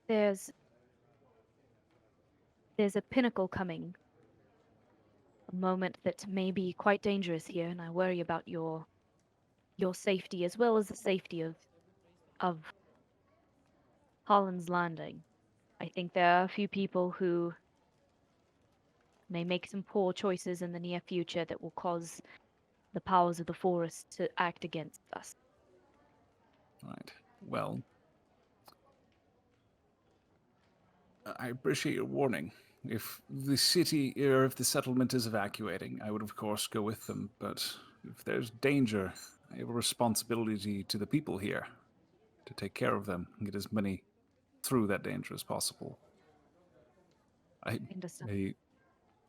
There's a pinnacle coming, a moment that may be quite dangerous here, and I worry about your safety as well as the safety of Holland's Landing. I think there are a few people who may make some poor choices in the near future that will cause the powers of the forest to act against us. Right. Well, I appreciate your warning. If the city or if the settlement is evacuating, I would of course go with them, but if there's danger, I have a responsibility to the people here to take care of them and get as many through that danger as possible. I understand. He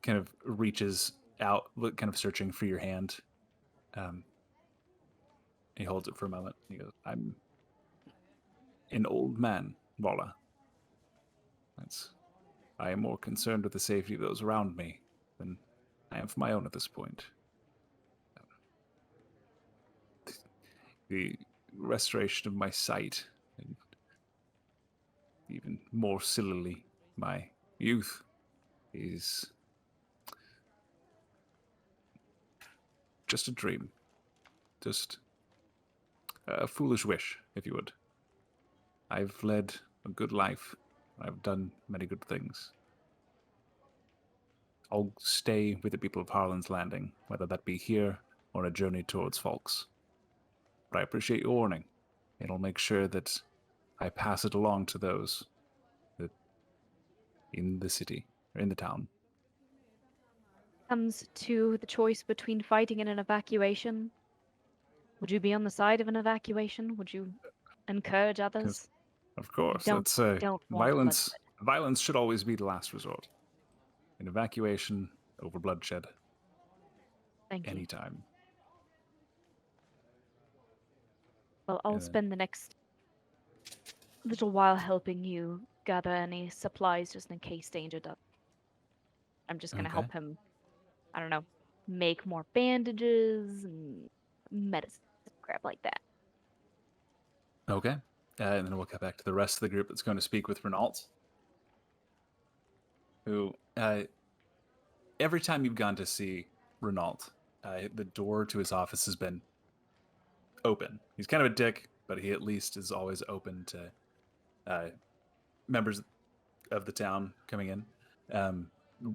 kind of reaches out, kind of searching for your hand. He holds it for a moment. He goes, "I'm an old man, Walla. I am more concerned with the safety of those around me than I am for my own at this point. The restoration of my sight, and even more sillily, my youth, is just a dream. Just a foolish wish, if you would. I've led a good life. I've done many good things. I'll stay with the people of Harlan's Landing, whether that be here or a journey towards Falks. But I appreciate your warning. It'll make sure that I pass it along to those that in the city, or in the town. Comes to the choice between fighting and an evacuation. Would you be on the side of an evacuation? Would you encourage others? Of course, don't- that's don't want violence. bloodshed. Violence should always be the last resort. An evacuation over bloodshed, Thank you. anytime. Well, I'll Yeah. spend the next little while helping you gather any supplies just in case danger does. I'm just gonna Okay. help him, I don't know, make more bandages and medicine, crap like that. Okay. And then we'll get back to the rest of the group that's going to speak with Renault, who, every time you've gone to see Renault, the door to his office has been open. He's kind of a dick, but he at least is always open to members of the town coming in.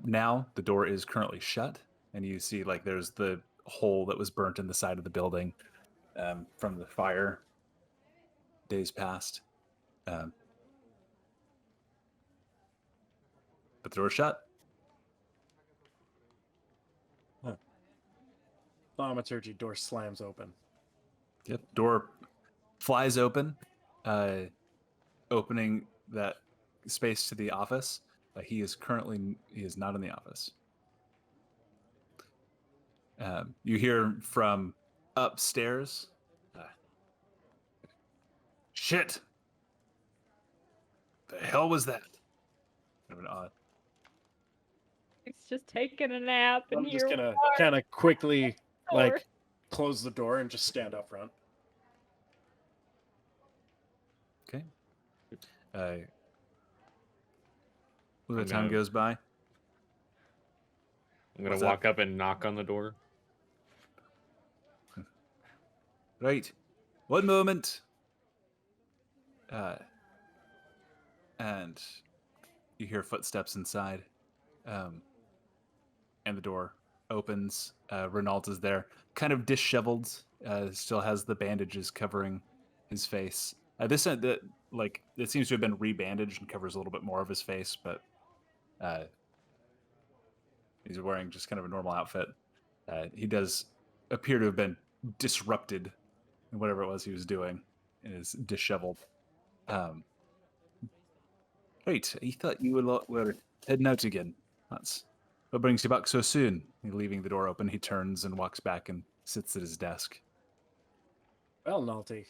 Now the door is currently shut, and you see like there's the hole that was burnt in the side of the building from the fire days past. Um, but the door's shut. Thaumaturgy door slams open. Yep. Door flies open, opening that space to the office. He is not in the office. You hear from upstairs. Shit! The hell was that? Kind of an odd. It's just taking a nap, and I'm just here gonna we are. kind of quickly Door. like close the door and just stand up front. Okay. When the I'm time gonna- goes by, I'm gonna What's walk up and knock on the door. right. One moment. And you hear footsteps inside, and the door opens. Renault is there, kind of disheveled. Still has the bandages covering his face. It seems to have been rebandaged and covers a little bit more of his face, but he's wearing just kind of a normal outfit. He does appear to have been disrupted in whatever it was he was doing, and is disheveled. Right, I thought you were heading out again. That's what brings you back so soon. Leaving the door open, he turns and walks back and sits at his desk. Well, Nalty,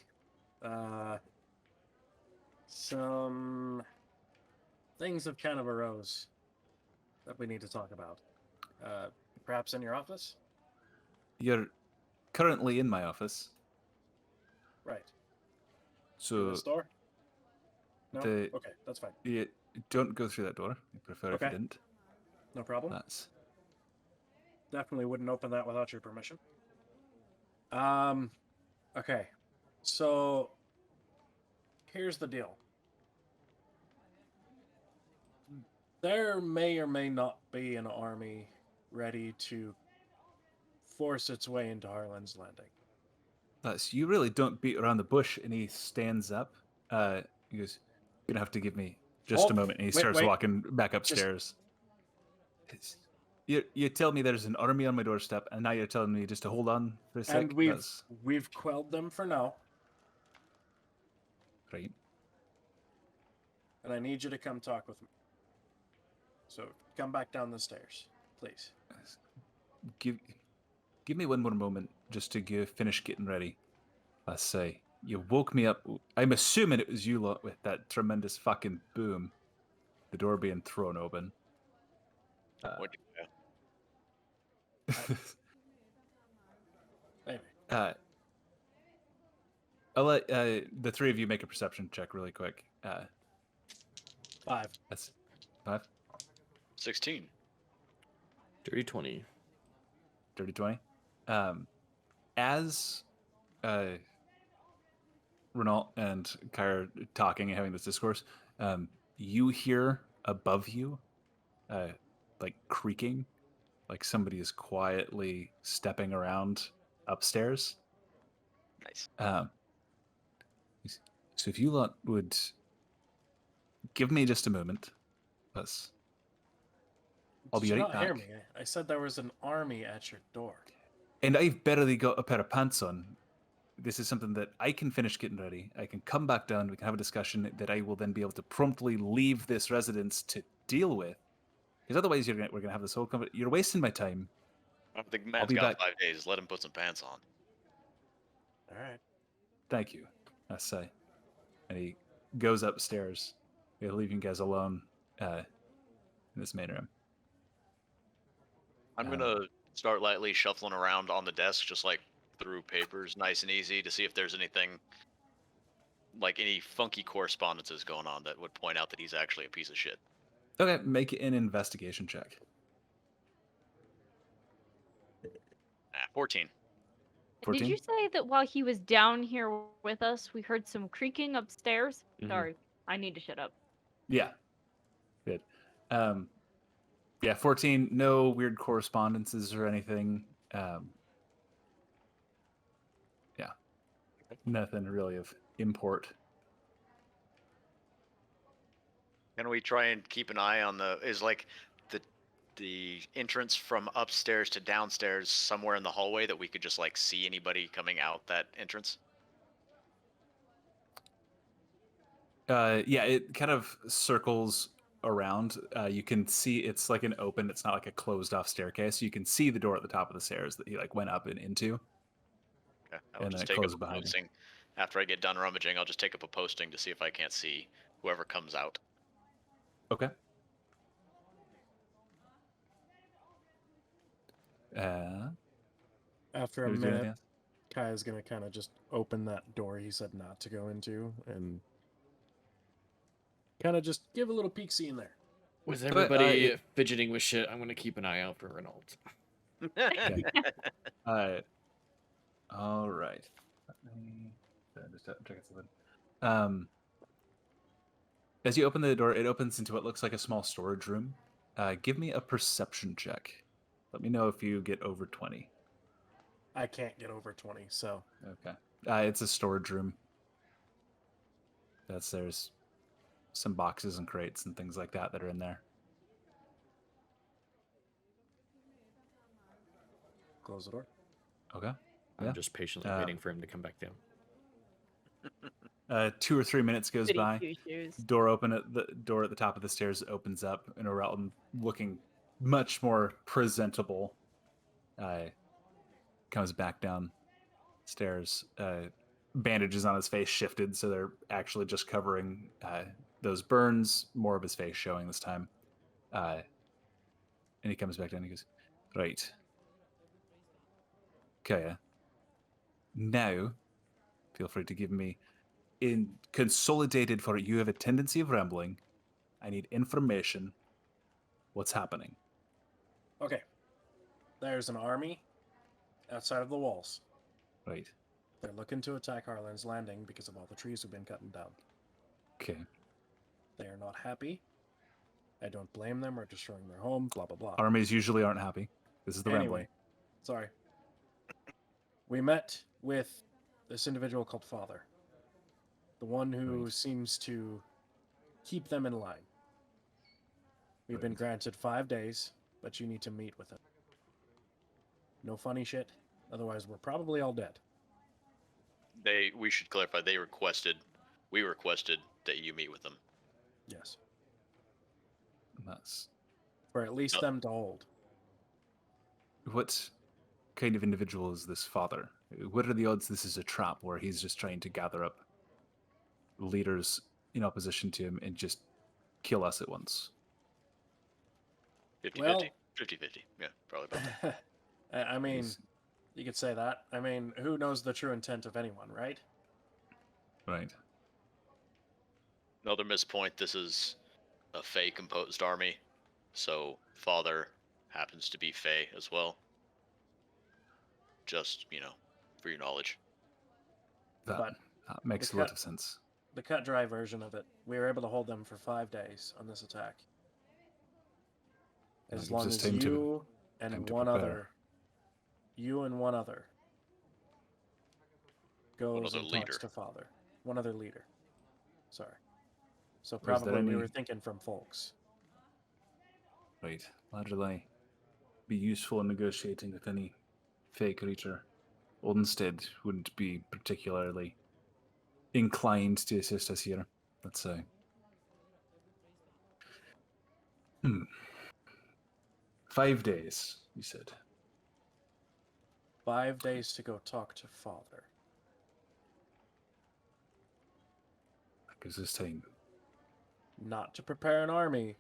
some things have kind of arose that we need to talk about. Perhaps in your office? You're currently in my office, Right. In so this door? No? the- Okay, that's fine. you don't go through that door. I prefer if you Okay. didn't. No problem. That's Definitely wouldn't open that without your permission. Okay. So here's the deal. There may or may not be an army ready to force its way into Harlan's Landing. you really don't beat around the bush. And he stands up. He goes, "You're gonna have to give me just Oh, a moment." And he wait, starts wait. walking back upstairs. You tell me there's an army on my doorstep, and now you're telling me just to hold on for a sec. And we've quelled them for now, right. and I need you to come talk with me. So come back down the stairs, please. Give me one more moment just to finish getting ready. I say, you woke me up. I'm assuming it was you lot with that tremendous fucking boom. The door being thrown open. What? Anyway, I'll let the three of you make a perception check really quick. 5. That's 5, 16. Dirty 20. dirty 20. As Renault and Kai are talking and having this discourse, you hear above you, like creaking, like somebody is quietly stepping around upstairs. Nice. So if you lot would give me just a moment, I'll be Did you right not hear back. me? I said there was an army at your door. And I've barely got a pair of pants on. This is something that I can finish getting ready. I can come back down. We can have a discussion that I will then be able to promptly leave this residence to deal with. Because otherwise, we're gonna have this whole. You're wasting my time. The man's be got back. 5 days. Let him put some pants on. All right. Thank you, I say. And he goes upstairs. He'll leave you guys alone in this main room. I'm gonna start lightly shuffling around on the desk, just like through papers, nice and easy, to see if there's anything, like any funky correspondences going on that would point out that he's actually a piece of shit. Okay, make an investigation check. 14. 14? Did you say that while he was down here with us, we heard some creaking upstairs? Mhm. Sorry, I need to shut up. Yeah. Good. Yeah, 14. No weird correspondences or anything. Yeah. Nothing really of import. Can we try and keep an eye on the entrance from upstairs to downstairs somewhere in the hallway that we could just like see anybody coming out that entrance? Yeah, it kind of circles around. You can see it's like an open, it's not like a closed off staircase. You can see the door at the top of the stairs that he like went up and into. Okay, I'll And just then it take up closes a behind him. posting. After I get done rummaging, I'll just take up a posting to see if I can't see whoever comes out. Okay. Uh, After a maybe do anything minute, else? Kaya's gonna kind of just open that door he said not to go into and kind of just give a little peek see in there. With But, everybody fidgeting with shit, I'm gonna keep an eye out for Reynolds. Okay. All right. Let me just check something. As you open the door, it opens into what looks like a small storage room. Give me a perception check. Let me know if you get over 20. I can't get over 20, so Okay. It's a storage room. There's some boxes and crates and things like that are in there. close the door. Okay. I'm Yeah. just patiently Um, waiting for him to come back down. 2 or 3 minutes goes Goody by. two-shoes. The door at the top of the stairs opens up, and Orelton, looking much more presentable, comes back downstairs. Bandages on his face shifted, so they're actually just covering those burns. More of his face showing this time. And he comes back down. And he goes, "Right, Kaya. Now, feel free to give me in consolidated for it. You have a tendency of rambling. I need information. What's happening?" Okay. There's an army outside of the walls. Right. They're looking to attack Harlan's Landing because of all the trees we've been cutting down. Okay. They are not happy. I don't blame them. We're destroying their home, blah, blah, blah. Armies usually aren't happy. This is the Anyway, rambling. sorry. We met with this individual called Father. The one who Right. seems to keep them in line. We've been Right. granted 5 days, but you need to meet with him. No funny shit, otherwise we're probably all dead. We should clarify. We requested that you meet with them. Yes. That's For at least them to hold. what kind of individual is this father? What are the odds this is a trap where he's just trying to gather up leaders in opposition to him and just kill us at once? 50-50. Well- 50-50. Yeah, probably about that. I mean, He's- you could say that. I mean, who knows the true intent of anyone, right? Right. Another mispoint. This is a Fey composed army, so Father happens to be Fey as well. Just, for your knowledge. That, But that makes the a lot cut- of sense. The cut dry version of it, we were able to hold them for 5 days on this attack. That As gives long us as time to- you time and to one prepare. other, goes other and leader? talks to Father. One other leader. Sorry. So Is there probably we any- were thinking from folks. Right. Laterally be useful in negotiating with any fake creature. Oldenstead wouldn't be particularly inclined to assist us here, let's say. 5 days, you said. 5 days to go talk to Father. Gives us time. Not to prepare an army,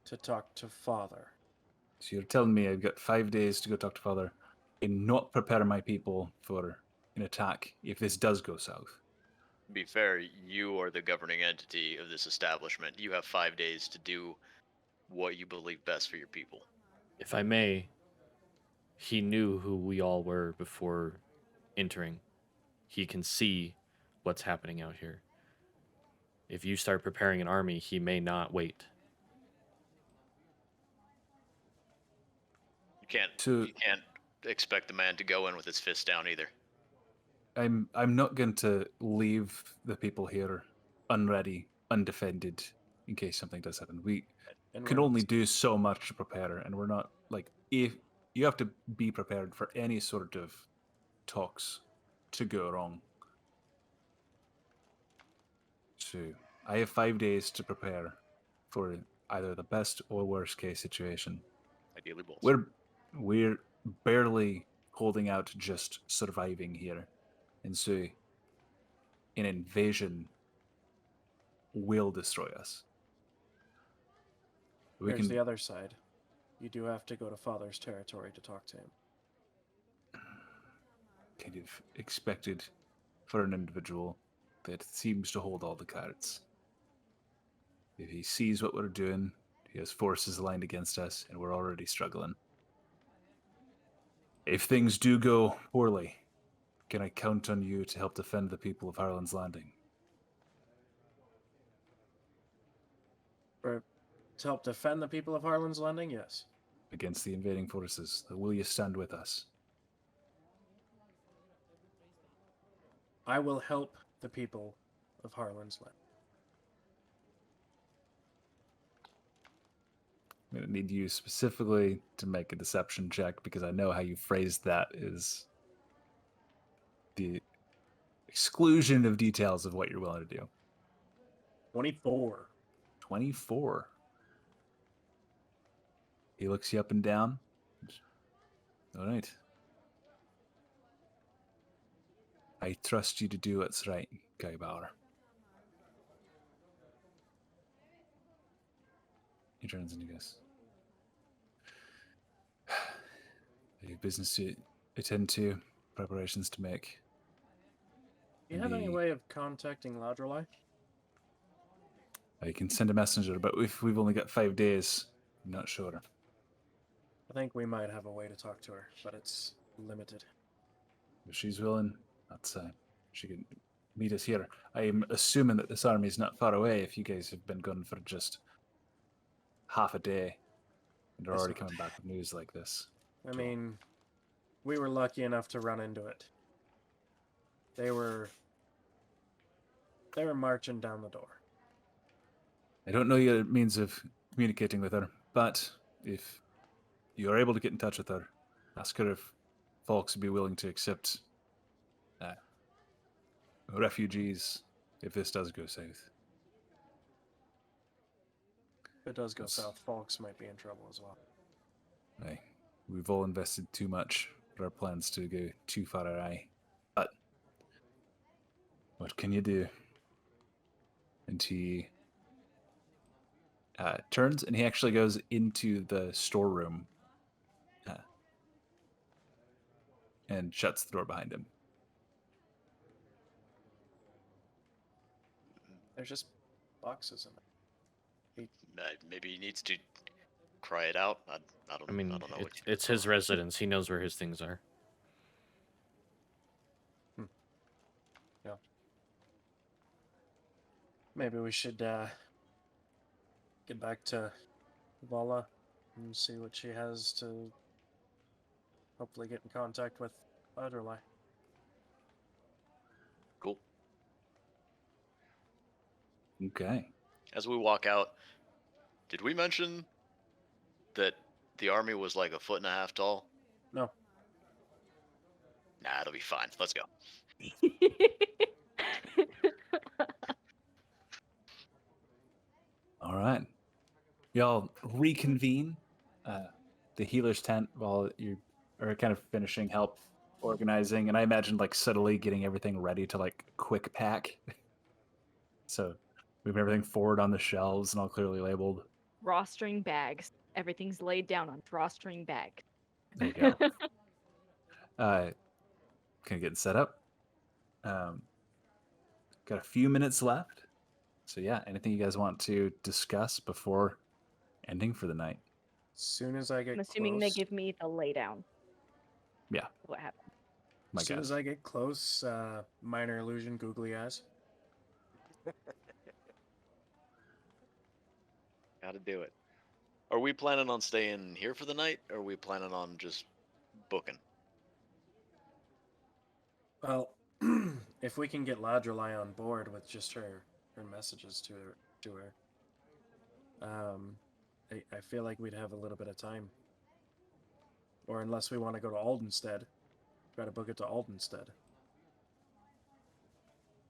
to talk to Father. So you're telling me I've got 5 days to go talk to Father and not prepare my people for an attack if this does go south? To be fair, you are the governing entity of this establishment. You have 5 days to do what you believe best for your people. If I may, he knew who we all were before entering. He can see what's happening out here. If you start preparing an army, he may not wait. You can't expect the man to go in with his fist down either. I'm not going to leave the people here unready, undefended, in case something does happen. We And can we're- only do so much to prepare, and we're not like if you have to be prepared for any sort of talks to go wrong. So I have 5 days to prepare for either the best or worst case situation. Ideally both. We're barely holding out, just surviving here, and so an invasion will destroy us. We There's can the other side. You do have to go to Father's territory to talk to him. kind of expected for an individual that seems to hold all the cards. If he sees what we're doing, he has forces aligned against us, and we're already struggling. If things do go poorly, can I count on you to help defend the people of Harlan's Landing? Or to help defend the people of Harlan's Landing, yes. Against the invading forces? Will you stand with us? I will help the people of Harlan's Landing. I'm going to need you specifically to make a deception check, because I know how you phrased that is the exclusion of details of what you're willing to do. 24. 24. He looks you up and down. All right. I trust you to do what's right, Guy Bauer. He turns and he goes, I have business to attend to, preparations to make. Do you have any way of contacting Laudrelai? I can send a messenger, but if we've only got 5 days, I'm not sure. I think we might have a way to talk to her, but it's limited. If she's willing, she can meet us here. I'm assuming that this army is not far away if you guys have been gone for just half a day and are It's already not. coming back with news like this. I mean, we were lucky enough to run into it. They were marching down the door. I don't know your means of communicating with her, but if you are able to get in touch with her, ask her if folks would be willing to accept refugees if this does go south. If it does go Yes. south, Falks might be in trouble as well. Aye. We've all invested too much for our plans to go too far awry. But what can you do? And he turns and he actually goes into the storeroom and shuts the door behind him. There's just boxes in it. Maybe he needs to cry it out. I don't know. It's his residence. He knows where his things are. Yeah. Maybe we should get back to Vala and see what she has to hopefully get in contact with Laudrelai. Cool. Okay. As we walk out, did we mention that the army was like 1.5 feet tall? No. Nah, it'll be fine. Let's go. All right. Y'all reconvene the healer's tent while you are kind of finishing help organizing, and I imagine like subtly getting everything ready to like quick pack. So We have everything forward on the shelves and all clearly labeled. Drawstring bags. Everything's laid down on drawstring bags. There you go. Kind of getting set up. Got a few minutes left. So yeah, anything you guys want to discuss before ending for the night? As soon as I get I'm assuming they close, give me the laydown. Yeah. What happened? My as soon guess. as I get close, minor illusion, googly eyes. Gotta do it. Are we planning on staying here for the night, or are we planning on just booking? Well, if we can get Ladrelai on board with just her messages to her, I feel like we'd have a little bit of time. Or unless we want to go to Aldenstead, try to book it to Aldenstead.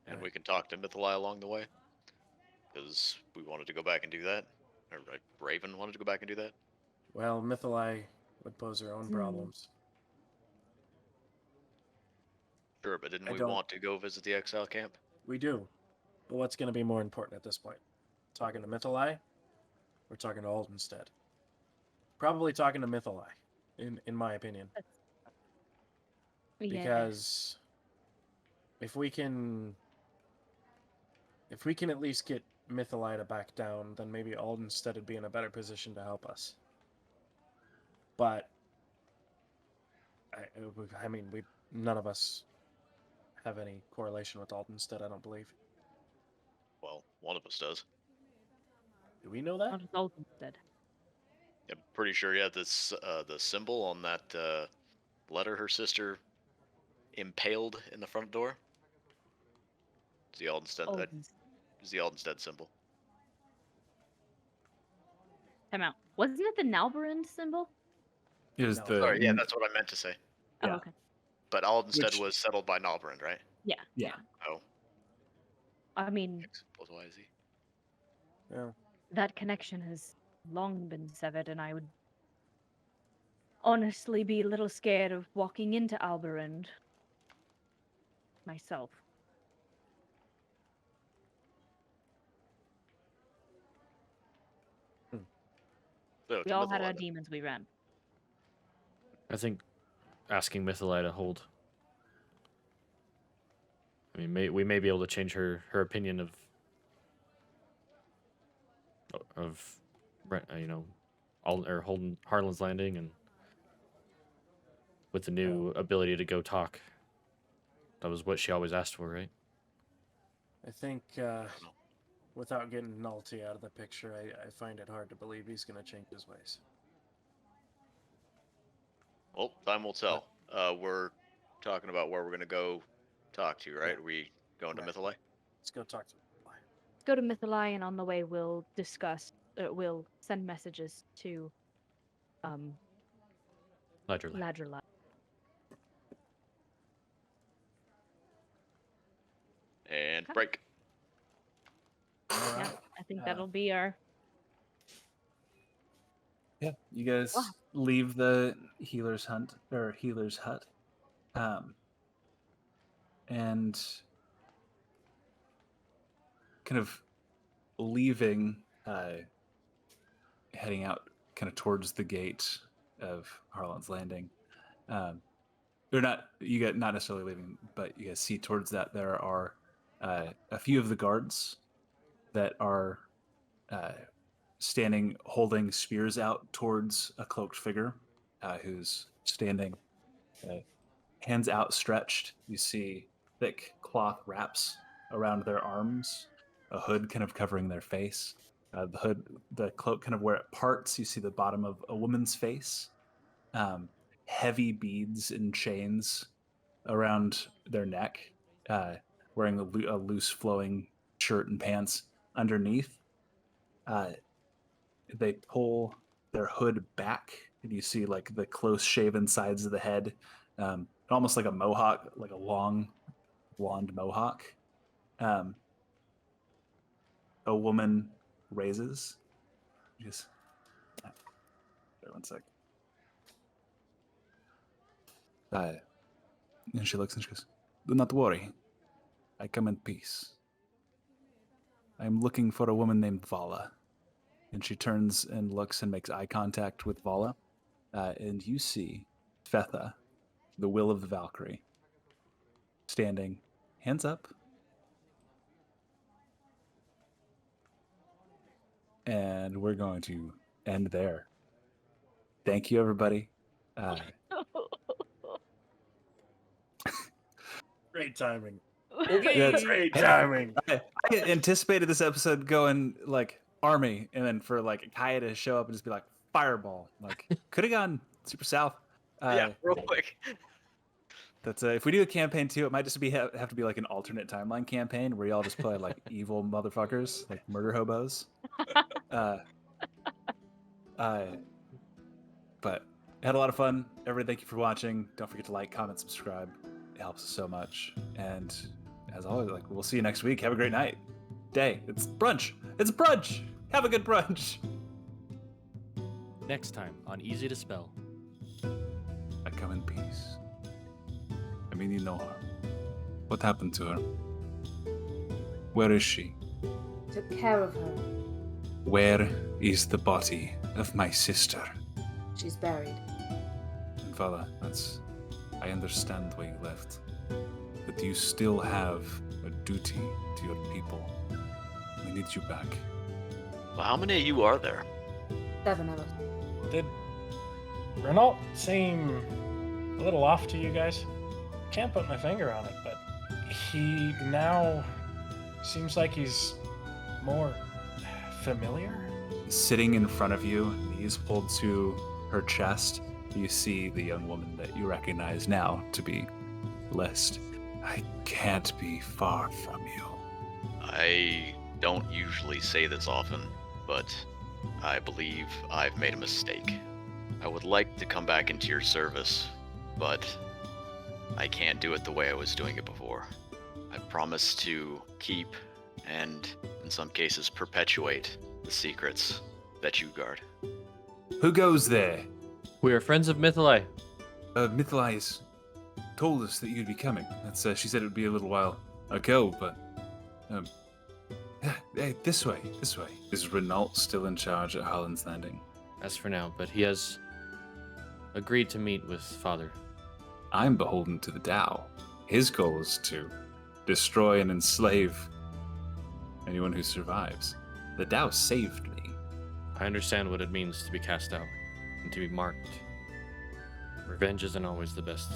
And Right. we can talk to Mythalai along the way, because we wanted to go back and do that. Or Raven wanted to go back and do that. Well, Mythalai would pose her own problems. Sure, but didn't I we don't- want to go visit the exile camp? We do. But what's going to be more important at this point? Talking to Mythalai or talking to Aldenstead? Probably talking to Mythalai, in my opinion. Yeah. Because if we can at least get Mythalai to back down, then maybe Aldenstead would be in a better position to help us. But I mean, none of us have any correlation with Aldenstead, I don't believe. Well, one of us does. Do we know that? Not as Aldenstead. I'm pretty sure you had this the symbol on that letter her sister impaled in the front door. It's the Aldenstead. That Aldens. is the Aldenstead symbol. Time out. Wasn't it the Nalberand symbol? It was No. the Sorry, yeah, that's what I meant to say. Yeah. Oh, okay. But Aldenstead Which- was settled by Nalbrand, right? Yeah. Yeah. Oh, I mean, X plus Y Z. Yeah. that connection has long been severed, and I would honestly be a little scared of walking into Alberand myself. So, We to all had our Mythalai then. demons we ran. I think asking Mythalai to hold. I mean, we may be able to change her opinion of holding Harlan's Landing, and with the new ability to go talk. That was what she always asked for, right? I think I don't know. without getting Nulty out of the picture, I find it hard to believe he's going to change his ways. Well, time will tell. We're talking about where we're gonna go talk to, right? Yeah. Are we going to Right. Mythalai? Let's go talk to him. Go to Mythalai, and on the way we'll discuss. We'll send messages to Ledgerley. Ladrelai. And Okay. break. Yeah, I think that'll be our. Yeah, you guys Wow. leave the healer's hut, and kind of leaving, heading out kind of towards the gate of Harlan's Landing. Or not, you get not necessarily leaving, but you guys see towards that there are a few of the guards that are standing holding spears out towards a cloaked figure who's standing, hands outstretched. You see thick cloth wraps around their arms, a hood kind of covering their face. The cloak kind of where it parts, you see the bottom of a woman's face. Heavy beads and chains around their neck, wearing a loose flowing shirt and pants underneath. They pull their hood back, and you see like the close shaven sides of the head, almost like a mohawk, like a long blonde mohawk. A woman raises. Just wait 1 sec. And she looks and she goes, "Do not worry. I come in peace." I'm looking for a woman named Vala. And she turns and looks and makes eye contact with Vala. And you see Fetha, the will of the Valkyrie, standing, hands up. And we're going to end there. Thank you, everybody. Great timing. That's- Great timing. I anticipated this episode going like army, and then for like Kaya to show up and just be like fireball. Like could have gone super south. Yeah, real quick. That's if we do a campaign too, it might just be have to be like an alternate timeline campaign where y'all just play like evil motherfuckers, like murder hobos. But had a lot of fun. Everybody, thank you for watching. Don't forget to like, comment, subscribe. It helps us so much. And as always, like we'll see you next week. Have a great night. Day. It's brunch. It's brunch. Have a good brunch. Next time on Easy to Spell. I come in peace. I mean, you know her. What happened to her? Where is she? Took care of her. Where is the body of my sister? She's buried. And Vala, I understand why you left. But you still have a duty to your people. We need you back. Well, how many of you are there? 7 of us. Did Renault seem a little off to you guys? Can't put my finger on it, but he now seems like he's more familiar. Sitting in front of you, knees pulled to her chest, you see the young woman that you recognize now to be List. I can't be far from you. I don't usually say this often, but I believe I've made a mistake. I would like to come back into your service, but I can't do it the way I was doing it before. I promise to keep and, in some cases, perpetuate the secrets that you guard. Who goes there? We are friends of Mythalai. Mythalai's told us that you'd be coming. That's she said it would be a little while ago, but hey, this way. Is Renault still in charge at Harlan's Landing? As for now, but he has agreed to meet with Father. I'm beholden to the Tao. His goal is to destroy and enslave anyone who survives. The Tao saved me. I understand what it means to be cast out and to be marked. Revenge isn't always the best